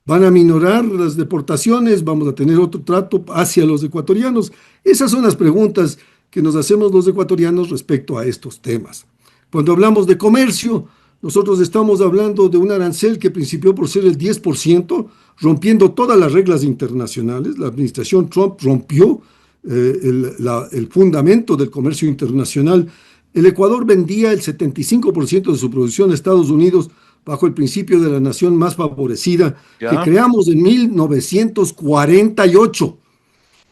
¿Van a minorar las deportaciones? ¿Vamos a tener otro trato hacia los ecuatorianos? Esas son las preguntas que nos hacemos los ecuatorianos respecto a estos temas. Cuando hablamos de comercio, nosotros estamos hablando de un arancel que principió por ser el 10%, rompiendo todas las reglas internacionales. La administración Trump rompió el fundamento del comercio internacional. El Ecuador vendía el 75% de su producción a Estados Unidos bajo el principio de la nación más favorecida, que creamos en 1948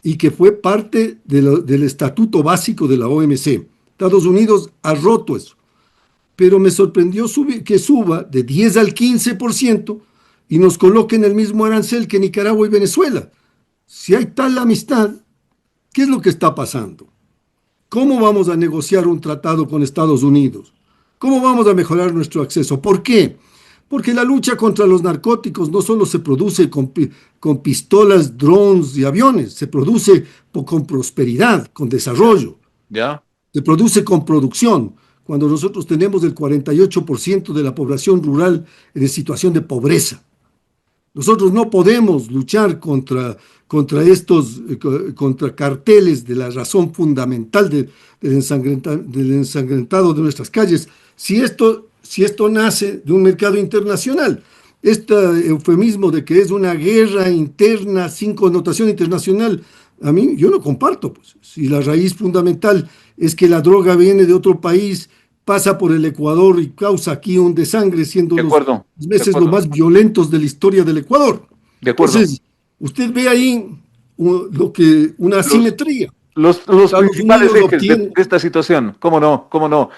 y que fue parte del estatuto básico de la OMC. Estados Unidos ha roto eso. Pero me sorprendió que suba de 10 al 15% y nos coloque en el mismo arancel que Nicaragua y Venezuela. Si hay tal amistad, ¿qué es lo que está pasando? ¿Cómo vamos a negociar un tratado con Estados Unidos? ¿Cómo vamos a mejorar nuestro acceso? ¿Por qué? Porque la lucha contra los narcóticos no solo se produce con pistolas, drones y aviones, se produce con prosperidad, con desarrollo. Se produce con producción. Cuando nosotros tenemos el 48% de la población rural en situación de pobreza. Nosotros no podemos luchar contra carteles de la razón fundamental del ensangrentado de nuestras calles, si esto nace de un mercado internacional. Este eufemismo de que es una guerra interna sin connotación internacional, yo no comparto. Pues. Si la raíz fundamental es que la droga viene de otro país, pasa por el Ecuador y causa aquí un desangre, siendo los meses los más violentos de la historia del Ecuador. Entonces, usted ve ahí una asimetría. Los principales ejes de esta situación, cómo no.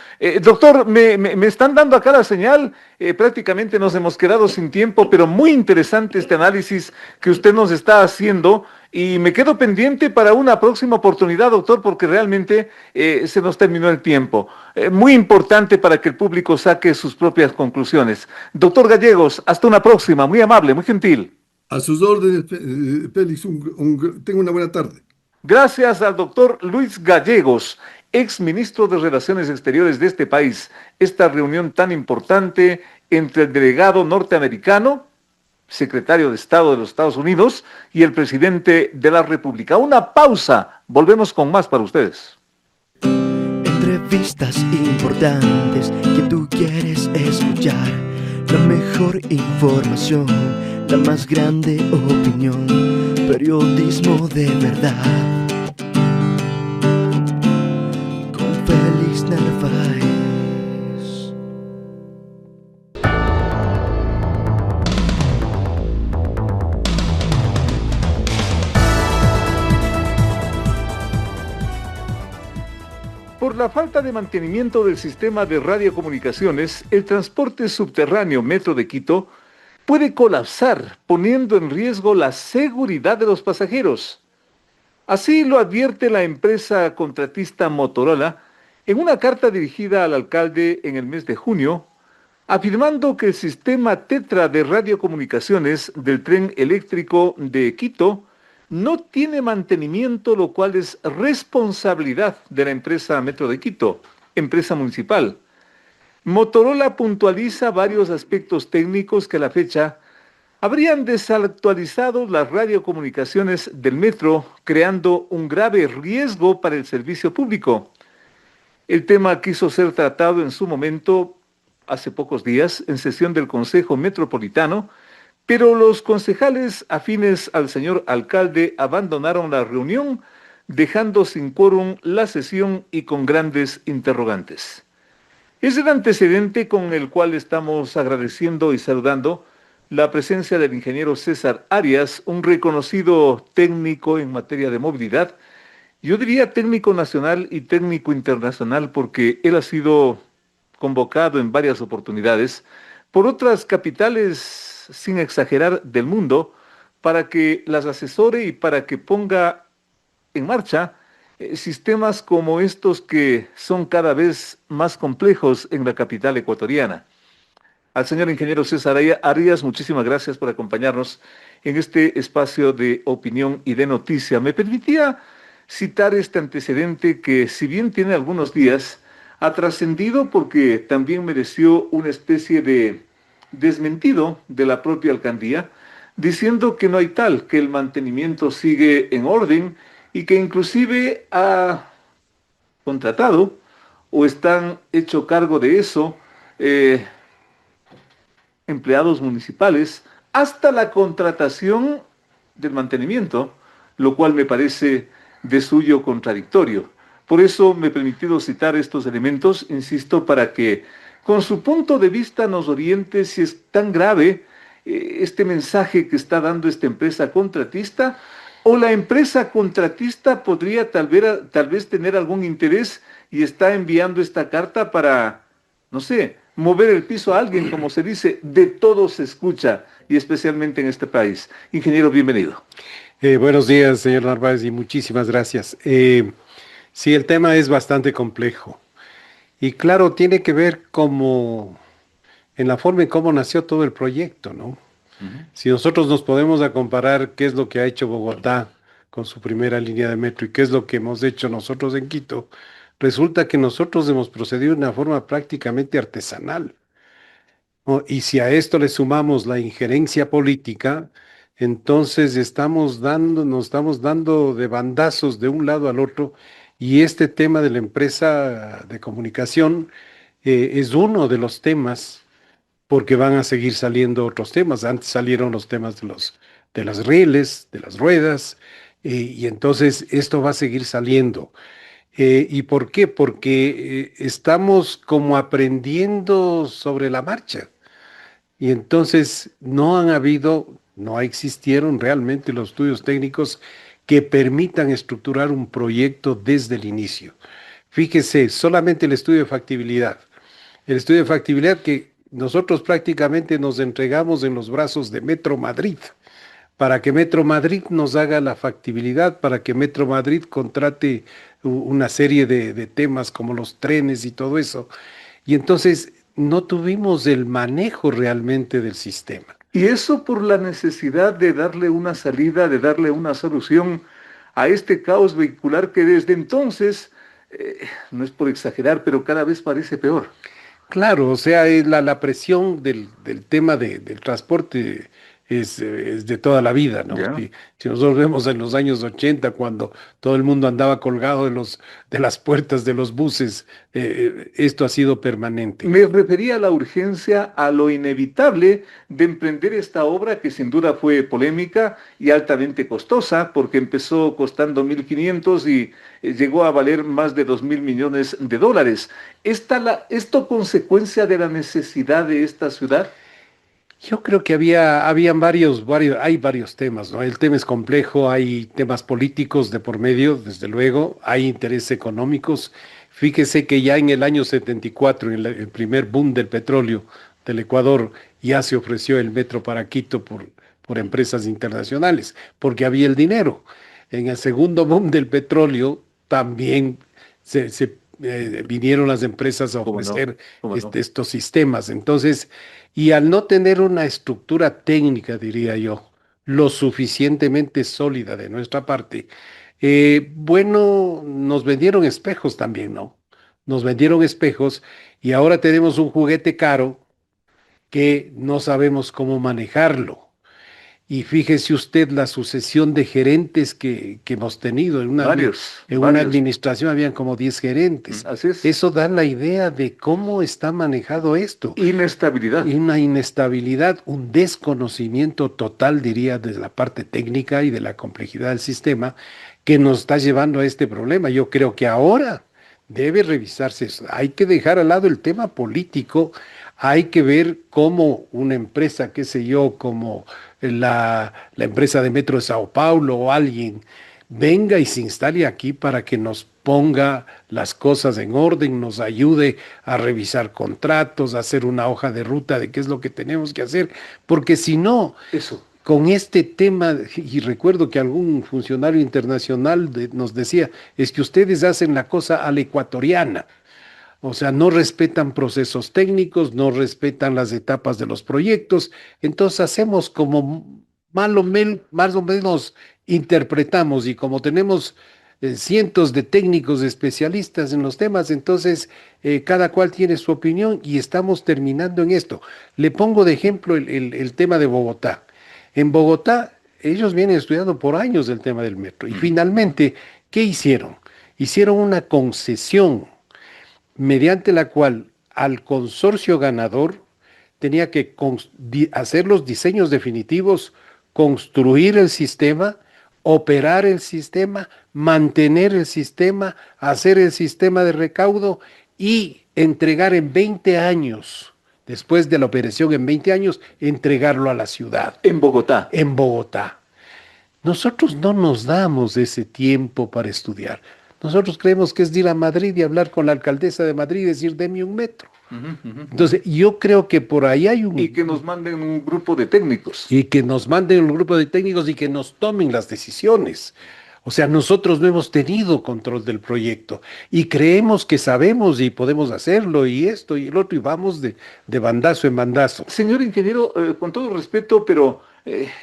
Doctor, me están dando acá la señal, prácticamente nos hemos quedado sin tiempo, pero muy interesante este análisis que usted nos está haciendo y me quedo pendiente para una próxima oportunidad, doctor, porque realmente se nos terminó el tiempo. Muy importante para que el público saque sus propias conclusiones. Doctor Gallegos, hasta una próxima, muy amable, muy gentil. A sus órdenes, Félix, tenga una buena tarde. Gracias al doctor Luis Gallegos, ex ministro de Relaciones Exteriores de este país. Esta reunión tan importante entre el delegado norteamericano, secretario de Estado de los Estados Unidos, y el presidente de la República. Una pausa, volvemos con más para ustedes. Entrevistas importantes que tú quieres escuchar, la mejor información, la más grande opinión, periodismo de verdad. Con Félix Narváez. Por la falta de mantenimiento del sistema de radiocomunicaciones, el transporte subterráneo Metro de Quito puede colapsar, poniendo en riesgo la seguridad de los pasajeros. Así lo advierte la empresa contratista Motorola en una carta dirigida al alcalde en el mes de junio, afirmando que el sistema Tetra de radiocomunicaciones del tren eléctrico de Quito no tiene mantenimiento, lo cual es responsabilidad de la empresa Metro de Quito, empresa municipal. Motorola puntualiza varios aspectos técnicos que a la fecha habrían desactualizado las radiocomunicaciones del metro, creando un grave riesgo para el servicio público. El tema quiso ser tratado en su momento, hace pocos días, en sesión del Consejo Metropolitano, pero los concejales afines al señor alcalde abandonaron la reunión, dejando sin quórum la sesión y con grandes interrogantes. Es el antecedente con el cual estamos agradeciendo y saludando la presencia del ingeniero César Arias, un reconocido técnico en materia de movilidad, yo diría técnico nacional y técnico internacional, porque él ha sido convocado en varias oportunidades por otras capitales, sin exagerar, del mundo, para que las asesore y para que ponga en marcha sistemas como estos que son cada vez más complejos en la capital ecuatoriana. Al señor ingeniero César Arias, muchísimas gracias por acompañarnos en este espacio de opinión y de noticia. Me permitía citar este antecedente que, si bien tiene algunos días, ha trascendido porque también mereció una especie de desmentido de la propia alcaldía, diciendo que no hay tal, que el mantenimiento sigue en orden y que inclusive ha contratado o están hecho cargo de eso empleados municipales hasta la contratación del mantenimiento, lo cual me parece de suyo contradictorio. Por eso me he permitido citar estos elementos, insisto, para que con su punto de vista nos oriente si es tan grave este mensaje que está dando esta empresa contratista, o la empresa contratista podría tal vez tener algún interés y está enviando esta carta para, no sé, mover el piso a alguien, como se dice. De todo se escucha, y especialmente en este país. Ingeniero, bienvenido. Buenos días, señor Narváez, y muchísimas gracias. Sí, el tema es bastante complejo. Y claro, tiene que ver en la forma en cómo nació todo el proyecto, ¿no? Si nosotros nos podemos a comparar qué es lo que ha hecho Bogotá con su primera línea de metro y qué es lo que hemos hecho nosotros en Quito, resulta que nosotros hemos procedido de una forma prácticamente artesanal, ¿no? Y si a esto le sumamos la injerencia política, entonces nos estamos dando de bandazos de un lado al otro, y este tema de la empresa de comunicación es uno de los temas, porque van a seguir saliendo otros temas. Antes salieron los temas de las rieles, de las ruedas, y entonces esto va a seguir saliendo. ¿Y por qué? Porque estamos como aprendiendo sobre la marcha. Y entonces no existieron realmente los estudios técnicos que permitan estructurar un proyecto desde el inicio. Fíjese, solamente el estudio de factibilidad. El estudio de factibilidad que nosotros prácticamente nos entregamos en los brazos de Metro Madrid, para que Metro Madrid nos haga la factibilidad, para que Metro Madrid contrate una serie de temas como los trenes y todo eso. Y entonces no tuvimos el manejo realmente del sistema. Y eso por la necesidad de darle una salida, de darle una solución a este caos vehicular que desde entonces, no es por exagerar, pero cada vez parece peor. Claro, o sea, la presión del tema del transporte es de toda la vida, ¿no? Ya. Si nosotros vemos en los años 80, cuando todo el mundo andaba colgado de las puertas de los buses, esto ha sido permanente. Me refería a la urgencia, a lo inevitable de emprender esta obra que sin duda fue polémica y altamente costosa, porque empezó costando 1.500 y llegó a valer más de 2.000 millones de dólares. ¿Esto consecuencia de la necesidad de esta ciudad? Yo creo que hay varios temas, ¿no? El tema es complejo, hay temas políticos de por medio, desde luego, hay intereses económicos. Fíjese que ya en el año 74, en el primer boom del petróleo del Ecuador, ya se ofreció el metro para Quito por empresas internacionales, porque había el dinero. En el segundo boom del petróleo también vinieron las empresas a ofrecer estos sistemas. Entonces, y al no tener una estructura técnica, diría yo, lo suficientemente sólida de nuestra parte, bueno, nos vendieron espejos también, ¿no? Nos vendieron espejos y ahora tenemos un juguete caro que no sabemos cómo manejarlo. Y fíjese usted la sucesión de gerentes que hemos tenido. En una administración habían como 10 gerentes. Así es. Eso da la idea de cómo está manejado esto. Inestabilidad. Y una inestabilidad, un desconocimiento total, diría, de la parte técnica y de la complejidad del sistema que nos está llevando a este problema. Yo creo que ahora debe revisarse eso. Hay que dejar al lado el tema político. Hay que ver cómo una empresa, qué sé yo, como la empresa de Metro de Sao Paulo o alguien, venga y se instale aquí para que nos ponga las cosas en orden, nos ayude a revisar contratos, a hacer una hoja de ruta de qué es lo que tenemos que hacer, porque si no, con este tema, y recuerdo que algún funcionario internacional nos decía, es que ustedes hacen la cosa a la ecuatoriana. O sea, no respetan procesos técnicos, no respetan las etapas de los proyectos, entonces hacemos como más o menos interpretamos y como tenemos cientos de técnicos especialistas en los temas, entonces cada cual tiene su opinión y estamos terminando en esto. Le pongo de ejemplo el tema de Bogotá. En Bogotá, ellos vienen estudiando por años el tema del metro y finalmente, ¿qué hicieron? Hicieron una concesión mediante la cual al consorcio ganador tenía que hacer los diseños definitivos, construir el sistema, operar el sistema, mantener el sistema, hacer el sistema de recaudo y entregar en 20 años, después de la operación en 20 años, entregarlo a la ciudad. En Bogotá. En Bogotá. Nosotros no nos damos ese tiempo para estudiar. Nosotros creemos que es de ir a Madrid y hablar con la alcaldesa de Madrid y decir, deme un metro. Entonces, yo creo que por ahí hay un... Y que nos manden un grupo de técnicos. Y que nos manden un grupo de técnicos y que nos tomen las decisiones. O sea, nosotros no hemos tenido control del proyecto y creemos que sabemos y podemos hacerlo y esto y el otro y vamos de bandazo en bandazo. Señor ingeniero, con todo respeto, pero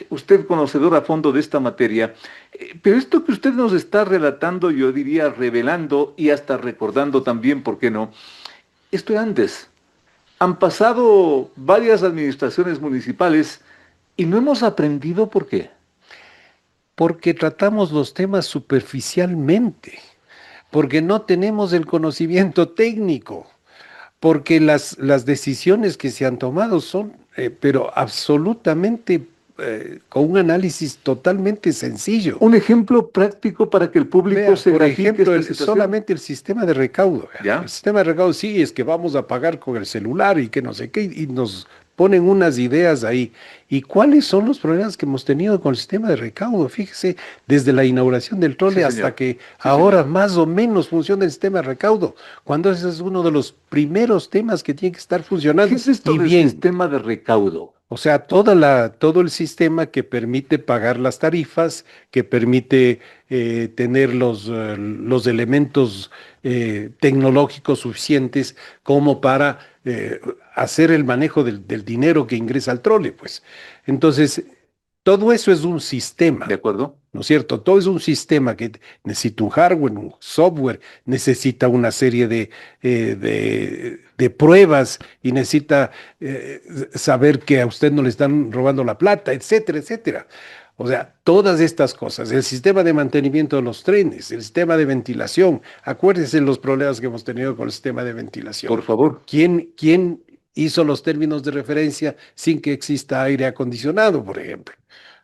usted conocedor a fondo de esta materia, pero esto que usted nos está relatando, yo diría revelando y hasta recordando también, ¿por qué no? Esto antes. Han pasado varias administraciones municipales y no hemos aprendido por qué. Porque tratamos los temas superficialmente, porque no tenemos el conocimiento técnico, porque las decisiones que se han tomado son, pero absolutamente con un análisis totalmente sencillo. Un ejemplo práctico para que el público Vea, se por grafique ejemplo, esta situación. solamente el sistema de recaudo. ¿Ya? El sistema de recaudo sí es que vamos a pagar con el celular y que no sé qué, y nos ponen unas ideas ahí. ¿Y cuáles son los problemas que hemos tenido con el sistema de recaudo? Fíjese, desde la inauguración del trole Sí, hasta señor. que Sí, ahora señor. más o menos funciona el sistema de recaudo, cuando ese es uno de los primeros temas que tiene que estar funcionando. ¿Qué es esto y del bien. sistema de recaudo? O sea, todo el sistema que permite pagar las tarifas, que permite tener los elementos tecnológicos suficientes como para hacer el manejo del dinero que ingresa al trole, pues. Entonces, todo eso es un sistema. ¿De acuerdo? ¿No es cierto? Todo es un sistema que necesita un hardware, un software, necesita una serie de pruebas y necesita saber que a usted no le están robando la plata, etcétera, etcétera. O sea, todas estas cosas, el sistema de mantenimiento de los trenes, el sistema de ventilación, acuérdense los problemas que hemos tenido con el sistema de ventilación. Por favor. ¿Quién hizo los términos de referencia sin que exista aire acondicionado, por ejemplo?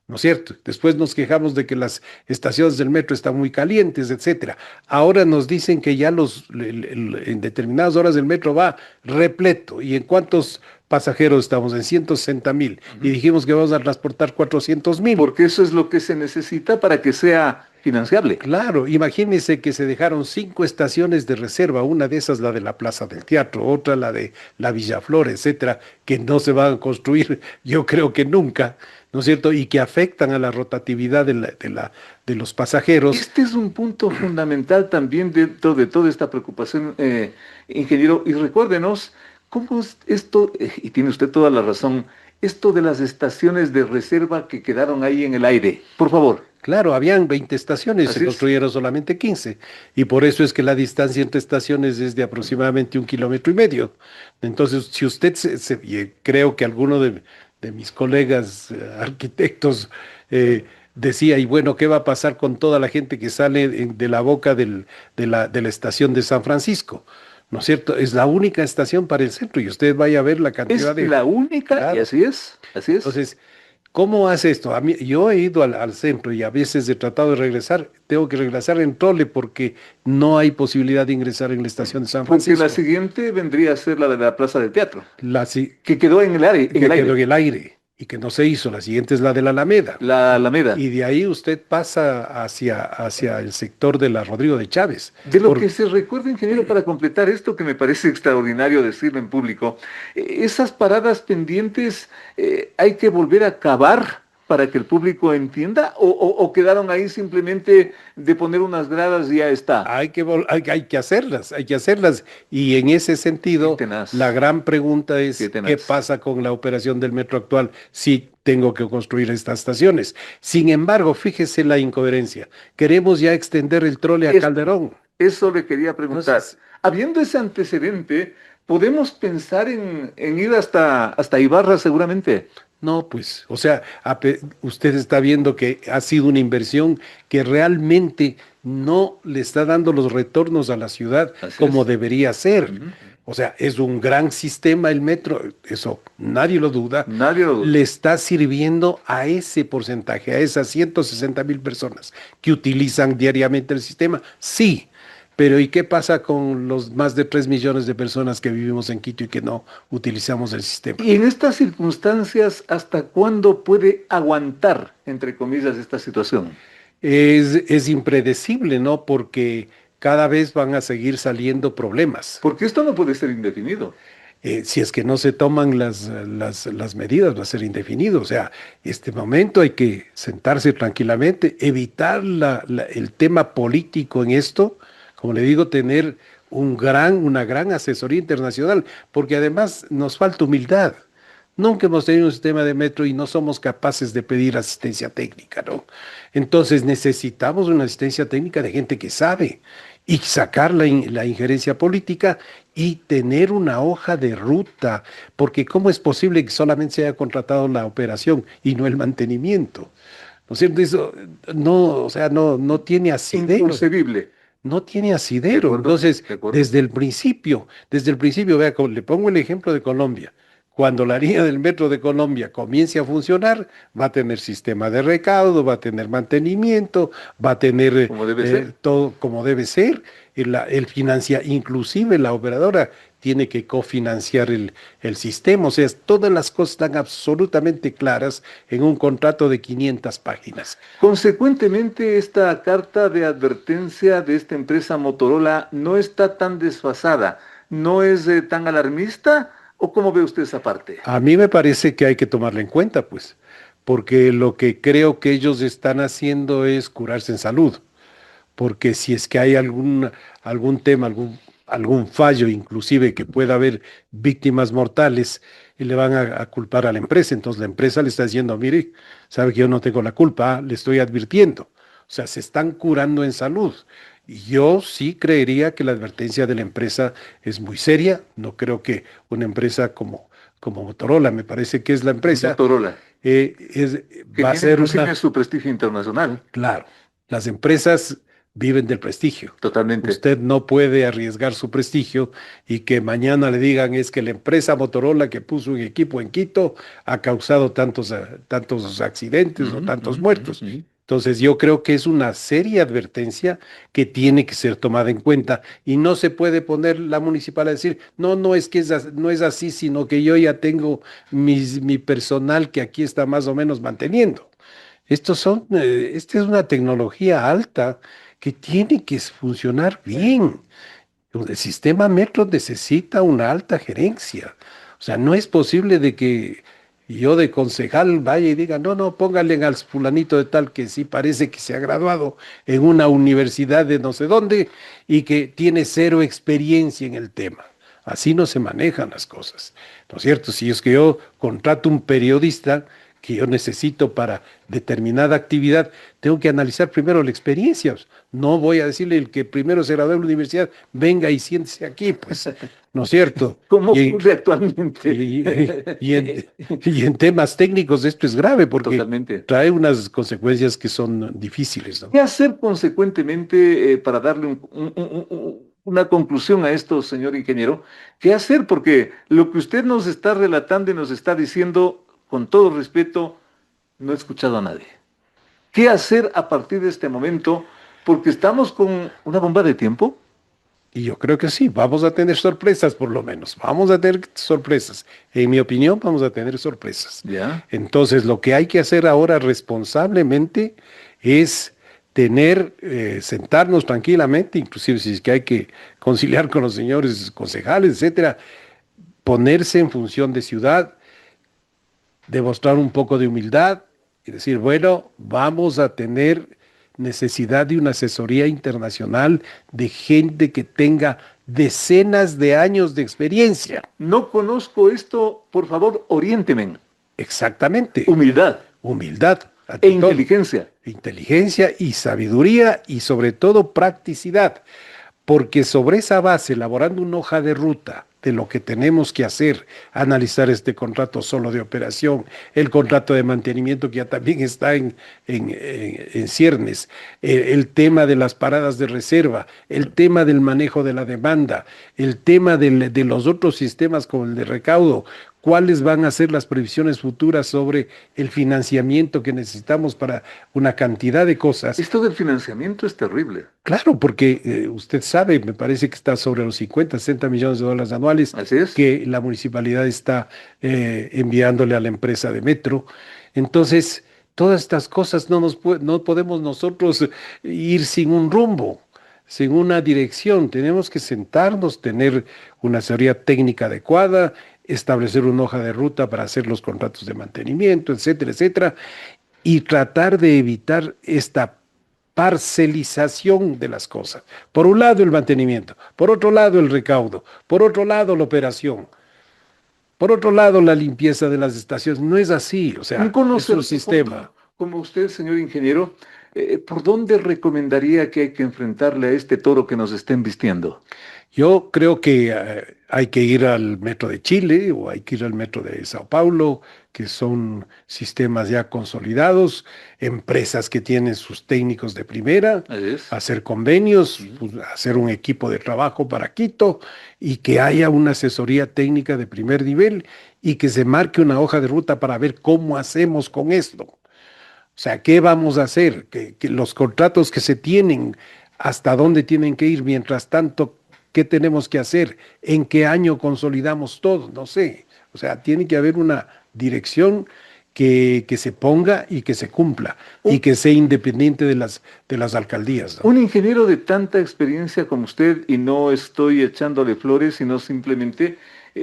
¿No es cierto? Después nos quejamos de que las estaciones del metro están muy calientes, etcétera. Ahora nos dicen que ya en determinadas horas el metro va repleto. ¿Y en cuántos pasajeros estamos? En 160,000. Y dijimos que vamos a transportar 400,000. Porque eso es lo que se necesita para que sea financiable. Claro, imagínense que se dejaron 5 estaciones de reserva, una de esas la de la Plaza del Teatro, otra la de la Villaflor, etcétera, que no se van a construir, yo creo que nunca, ¿no es cierto? Y que afectan a la rotatividad de los pasajeros. Este es un punto fundamental también dentro de toda esta preocupación, ingeniero. Y recuérdenos, ¿cómo es esto? Y tiene usted toda la razón, esto de las estaciones de reserva que quedaron ahí en el aire. Por favor. Claro, habían 20 estaciones, Así se es. construyeron solamente 15. Y por eso es que la distancia entre estaciones es de aproximadamente 1,5 kilómetros. Entonces, si usted, y creo que alguno de mis colegas arquitectos decía, y bueno, ¿qué va a pasar con toda la gente que sale de la boca de la estación de San Francisco? ¿No es cierto? Es la única estación para el centro y usted vaya a ver la cantidad Es la única, Claro. y así es, así es. Entonces, ¿cómo hace esto? Yo he ido al centro y a veces he tratado de regresar, tengo que regresar en trole porque no hay posibilidad de ingresar en la estación de San Porque Francisco. la siguiente vendría a ser la de la Plaza del Teatro, Sí, que quedó en el aire, que en el aire. quedó en el aire y que no se hizo. La siguiente es la de la Alameda. La Alameda. Y de ahí usted pasa hacia el sector de la Rodrigo de Chávez. De lo que se recuerda, ingeniero, para completar esto que me parece extraordinario decirlo en público, esas paradas pendientes hay que volver a cavar para que el público entienda? ¿O quedaron ahí simplemente de poner unas gradas y ya está? Hay que hacerlas. Y en ese sentido, Qué tenaz. la gran pregunta es, Qué tenaz. ¿qué pasa con la operación del metro actual si tengo que construir estas estaciones? Sin embargo, fíjese la incoherencia. Queremos ya extender el trole a Es- Calderón. Eso le quería preguntar. Entonces, Habiendo ese antecedente, ¿podemos pensar en ir hasta Ibarra seguramente? no, pues, o sea, usted está viendo que ha sido una inversión que realmente no le está dando los retornos a la ciudad Así como es. debería ser. Ujú. O sea, es un gran sistema el metro, eso nadie lo duda. Nadie lo duda. Le está sirviendo a ese porcentaje, a esas 160,000 personas que utilizan diariamente el sistema. Sí, pero ¿y qué pasa con los más de 3 millones de personas que vivimos en Quito y que no utilizamos el sistema? Y en estas circunstancias, ¿hasta cuándo puede aguantar, entre comillas, esta situación? Es impredecible, ¿no? Porque cada vez van a seguir saliendo problemas. Porque esto no puede ser indefinido. Si es que no se toman las medidas, va a ser indefinido. O sea, este momento hay que sentarse tranquilamente, evitar el tema político en esto, como le digo, tener una gran asesoría internacional, porque además nos falta humildad. Nunca hemos tenido un sistema de metro y no somos capaces de pedir asistencia técnica, ¿no? Entonces necesitamos una asistencia técnica de gente que sabe y sacar la injerencia política y tener una hoja de ruta, porque ¿cómo es posible que solamente se haya contratado la operación y no el mantenimiento? ¿No es cierto? Eso no, o sea, no tiene asidero. Inconcebible. No tiene De asidero. acuerdo, Entonces, de acuerdo. desde el principio, vea, le pongo el ejemplo de Colombia. Cuando la línea del metro de Colombia comience a funcionar, va a tener sistema de recaudo, va a tener mantenimiento, va a tener Como debe ser. todo como debe ser. Inclusive la operadora tiene que cofinanciar el sistema. O sea, todas las cosas están absolutamente claras en un contrato de 500 páginas. Consecuentemente, esta carta de advertencia de esta empresa Motorola no está tan desfasada, no es tan alarmista, ¿o cómo ve usted esa parte? A mí me parece que hay que tomarla en cuenta, pues, porque lo que creo que ellos están haciendo es curarse en salud, porque si es que hay algún tema, algún fallo, inclusive que pueda haber víctimas mortales, y le van a culpar a la empresa, entonces la empresa le está diciendo, mire, sabe que yo no tengo la culpa, le estoy advirtiendo. O sea, se están curando en salud. Y yo sí creería que la advertencia de la empresa es muy seria. No creo que una empresa como Motorola, me parece que es la empresa, Motorola, eh, que va a tiene ser inclusive su prestigio internacional, Claro, las empresas viven del prestigio. totalmente. Usted no puede arriesgar su prestigio y que mañana le digan es que la empresa Motorola que puso un equipo en Quito ha causado tantos accidentes o tantos muertos. Ujú. Entonces yo creo que es una seria advertencia que tiene que ser tomada en cuenta y no se puede poner la municipal a decir, no es que no es así, sino que yo ya tengo mi personal que aquí está más o menos manteniendo. Esta es una tecnología alta que tiene que funcionar bien. El sistema metro necesita una alta gerencia. O sea, no es posible de que yo de concejal vaya y diga, no, póngale al fulanito de tal que sí parece que se ha graduado en una universidad de no sé dónde y que tiene cero experiencia en el tema. Así no se manejan las cosas. ¿No es cierto? Si es que yo contrato un periodista que yo necesito para determinada actividad, tengo que analizar primero la experiencia. No voy a decirle el que primero se graduó en la universidad, venga y siéntese aquí, pues, ¿no es cierto? ¿Cómo Y, ocurre actualmente? y en temas técnicos esto es grave porque Totalmente. trae unas consecuencias que son difíciles, ¿no? ¿Qué hacer consecuentemente para darle una conclusión a esto, señor ingeniero? ¿Qué hacer? Porque lo que usted nos está relatando y nos está diciendo, con todo respeto, no he escuchado a nadie. ¿Qué hacer a partir de este momento? Porque estamos con una bomba de tiempo. Y yo creo que sí, vamos a tener sorpresas por lo menos, vamos a tener sorpresas. En mi opinión, vamos a tener sorpresas. Ya. Entonces, lo que hay que hacer ahora responsablemente es sentarnos tranquilamente, inclusive si es que hay que conciliar con los señores concejales, etcétera, ponerse en función de ciudad, demostrar un poco de humildad, y decir, bueno, vamos a tener necesidad de una asesoría internacional de gente que tenga decenas de años de experiencia. No conozco esto, por favor, oriénteme. Exactamente. Humildad Humildad. e ante todo. inteligencia. Inteligencia y sabiduría y sobre todo practicidad. Porque sobre esa base, elaborando una hoja de ruta de lo que tenemos que hacer, analizar este contrato solo de operación, el contrato de mantenimiento que ya también está en ciernes, el tema de las paradas de reserva, el tema del manejo de la demanda, el tema de los otros sistemas como el de recaudo, cuáles van a ser las previsiones futuras sobre el financiamiento que necesitamos para una cantidad de cosas. Esto del financiamiento es terrible. Claro, porque usted sabe, me parece que está sobre los 50, 60 millones de dólares anuales Así es. que la municipalidad está enviándole a la empresa de metro. Entonces, todas estas cosas no podemos nosotros ir sin un rumbo, sin una dirección. Tenemos que sentarnos, tener una asesoría técnica adecuada, establecer una hoja de ruta para hacer los contratos de mantenimiento, etcétera, etcétera, y tratar de evitar esta parcelización de las cosas. Por un lado el mantenimiento, por otro lado el recaudo, por otro lado la operación, por otro lado la limpieza de las estaciones. No es así, o sea, Un es conocedor un sistema. como usted, señor ingeniero, ¿por dónde recomendaría que hay que enfrentarle a este toro que nos estén vistiendo? Yo creo que hay que ir al metro de Chile o hay que ir al metro de Sao Paulo, que son sistemas ya consolidados, empresas que tienen sus técnicos de primera, Así es. hacer convenios, pues, hacer un equipo de trabajo para Quito y que haya una asesoría técnica de primer nivel y que se marque una hoja de ruta para ver cómo hacemos con esto. O sea, ¿qué vamos a hacer? Que los contratos que se tienen, hasta dónde tienen que ir, mientras tanto, ¿qué tenemos que hacer? ¿En qué año consolidamos todo? No sé. O sea, tiene que haber una dirección que se ponga y que se cumpla y que sea independiente de las alcaldías, ¿no? Un ingeniero de tanta experiencia como usted, y no estoy echándole flores, sino simplemente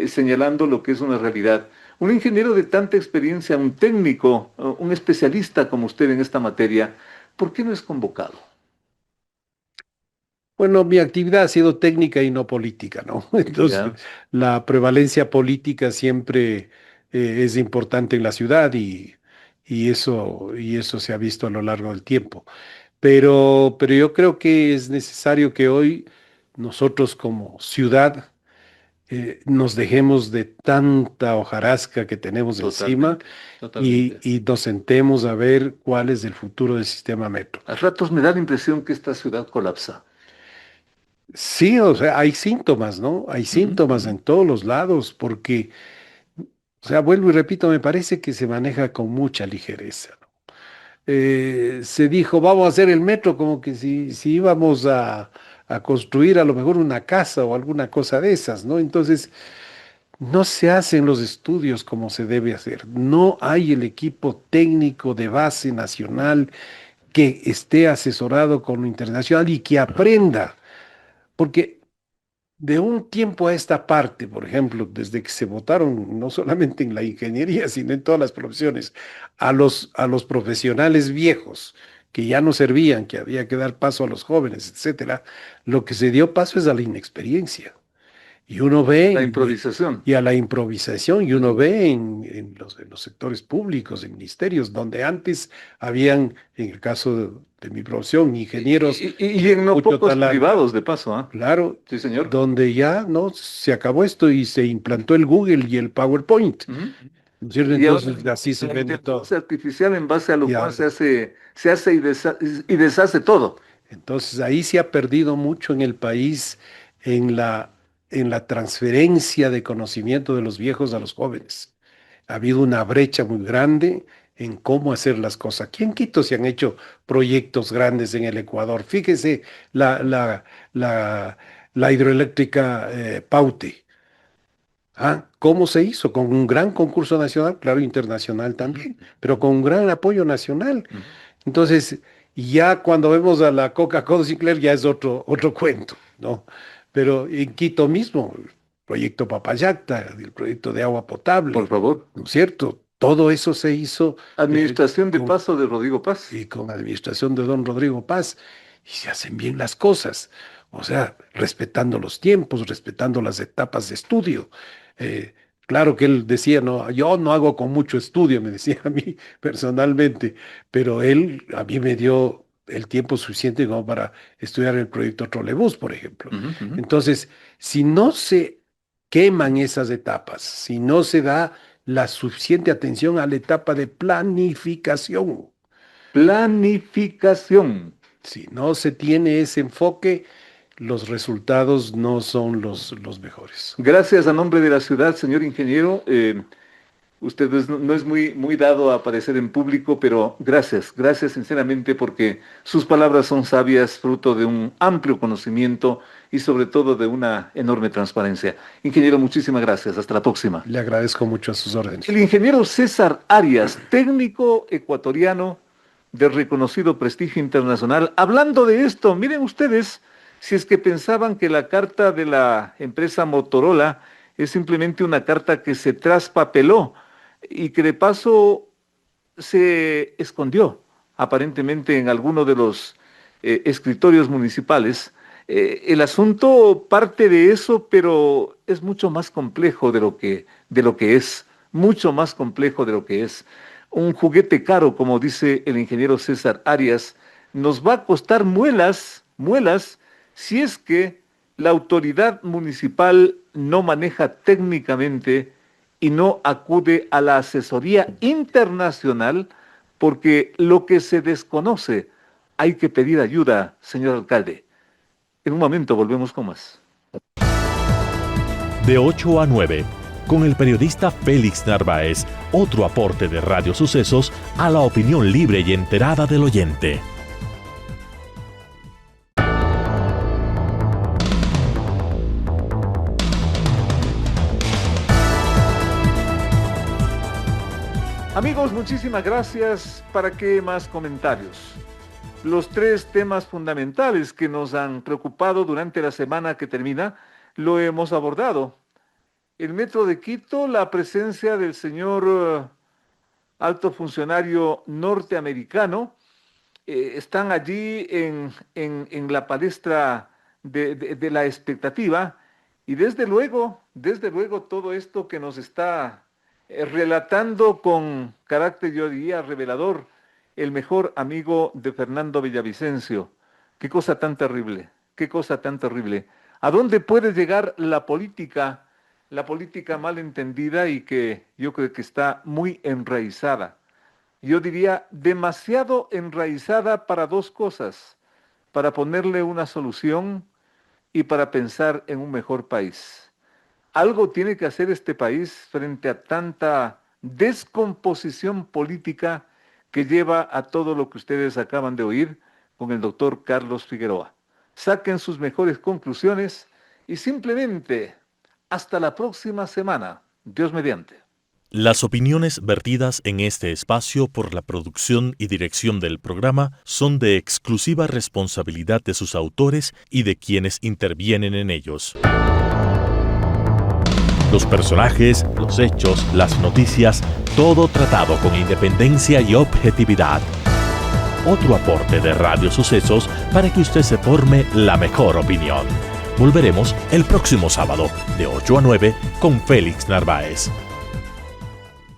señalando lo que es una realidad. Un ingeniero de tanta experiencia, un técnico, un especialista como usted en esta materia, ¿por qué no es convocado? Bueno, mi actividad ha sido técnica y no política, ¿no? Entonces, Ya. la prevalencia política siempre es importante en la ciudad y eso se ha visto a lo largo del tiempo. Pero yo creo que es necesario que hoy nosotros como ciudad nos dejemos de tanta hojarasca que tenemos encima Totalmente, totalmente. y nos sentemos a ver cuál es el futuro del sistema metro. A ratos me da la impresión que esta ciudad colapsa. Sí, o sea, hay síntomas, ¿no? Hay síntomas Ujú. en todos los lados, porque, o sea, vuelvo y repito, me parece que se maneja con mucha ligereza, ¿no? Se dijo, vamos a hacer el metro como que si íbamos a construir a lo mejor una casa o alguna cosa de esas, ¿no? Entonces, no se hacen los estudios como se debe hacer. No hay el equipo técnico de base nacional que esté asesorado con lo internacional y que aprenda. Porque de un tiempo a esta parte, por ejemplo, desde que se votaron no solamente en la ingeniería, sino en todas las profesiones, a los profesionales viejos que ya no servían, que había que dar paso a los jóvenes, etcétera, lo que se dio paso es a la inexperiencia. Y uno ve La improvisación. y a la improvisación, y uno ve en los sectores públicos, en ministerios, donde antes habían, en el caso de mi profesión, ingenieros, Y en no mucho pocos talante. privados, de paso, ¿ah? Claro, Sí, señor. donde ya no se acabó esto y se implantó el Google y el PowerPoint, Ujú. ¿no es cierto? Y ahora Entonces así se la vende todo. inteligencia artificial en base a lo Y cual ahora- se hace y deshace todo. entonces ahí se ha perdido mucho en el país en en la transferencia de conocimiento de los viejos a los jóvenes. Ha habido una brecha muy grande en cómo hacer las cosas. Aquí en Quito se han hecho proyectos grandes en el Ecuador. Fíjese la, la, la, la hidroeléctrica Paute. Ah, ¿cómo se hizo? Con un gran concurso nacional, claro, internacional también, pero con un gran apoyo nacional. Ujú. Entonces, ya cuando vemos a la Coca-Cola Sinclair ya es otro cuento, ¿no? Pero en Quito mismo, el proyecto Papayacta, el proyecto de agua potable, Por favor. ¿no es cierto? todo eso se hizo Administración de con- paso de Rodrigo Paz. y con administración de don Rodrigo Paz, y se hacen bien las cosas, o sea, respetando los tiempos, respetando las etapas de estudio. Claro que él decía, no, yo no hago con mucho estudio, me decía a mí personalmente, pero él a mí me dio el tiempo suficiente como para estudiar el proyecto Trolebús, por ejemplo. Ujú, ujú. Entonces, si no se queman esas etapas, si no se da la suficiente atención a la etapa de planificación, Planificación. si no se tiene ese enfoque, los resultados no son los mejores. Gracias a nombre de la ciudad, señor ingeniero. Usted no es muy dado a aparecer en público, pero gracias sinceramente porque sus palabras son sabias, fruto de un amplio conocimiento y sobre todo de una enorme transparencia. Ingeniero, muchísimas gracias. Hasta la próxima. Le agradezco mucho a sus órdenes. El ingeniero César Arias, técnico ecuatoriano de reconocido prestigio internacional. Hablando de esto, miren ustedes, si es que pensaban que la carta de la empresa Motorola es simplemente una carta que se traspapeló y que de paso se escondió aparentemente en alguno de los escritorios municipales. El asunto parte de eso, pero es mucho más complejo de lo que es, mucho más complejo de lo que es. Un juguete caro, como dice el ingeniero César Arias, nos va a costar muelas, si es que la autoridad municipal no maneja técnicamente y no acude a la asesoría internacional, porque lo que se desconoce hay que pedir ayuda, señor alcalde. En un momento volvemos con más. De 8 a 9, con el periodista Félix Narváez, otro aporte de Radio Sucesos a la opinión libre y enterada del oyente. Amigos, muchísimas gracias. ¿Para qué más comentarios? Los 3 temas fundamentales que nos han preocupado durante la semana que termina, lo hemos abordado. El Metro de Quito, la presencia del señor alto funcionario norteamericano, están allí en la palestra de la expectativa, y desde luego todo esto que nos está relatando con carácter, yo diría, revelador, el mejor amigo de Fernando Villavicencio. Qué cosa tan terrible, qué cosa tan terrible. ¿A dónde puede llegar la política mal entendida y que yo creo que está muy enraizada? Yo diría demasiado enraizada para 2 cosas, para ponerle una solución y para pensar en un mejor país. Algo tiene que hacer este país frente a tanta descomposición política que lleva a todo lo que ustedes acaban de oír con el doctor Carlos Figueroa. Saquen sus mejores conclusiones y simplemente hasta la próxima semana. Dios mediante. Las opiniones vertidas en este espacio por la producción y dirección del programa son de exclusiva responsabilidad de sus autores y de quienes intervienen en ellos. Los personajes, los hechos, las noticias, todo tratado con independencia y objetividad. Otro aporte de Radio Sucesos para que usted se forme la mejor opinión. Volveremos el próximo sábado de 8 a 9 con Félix Narváez.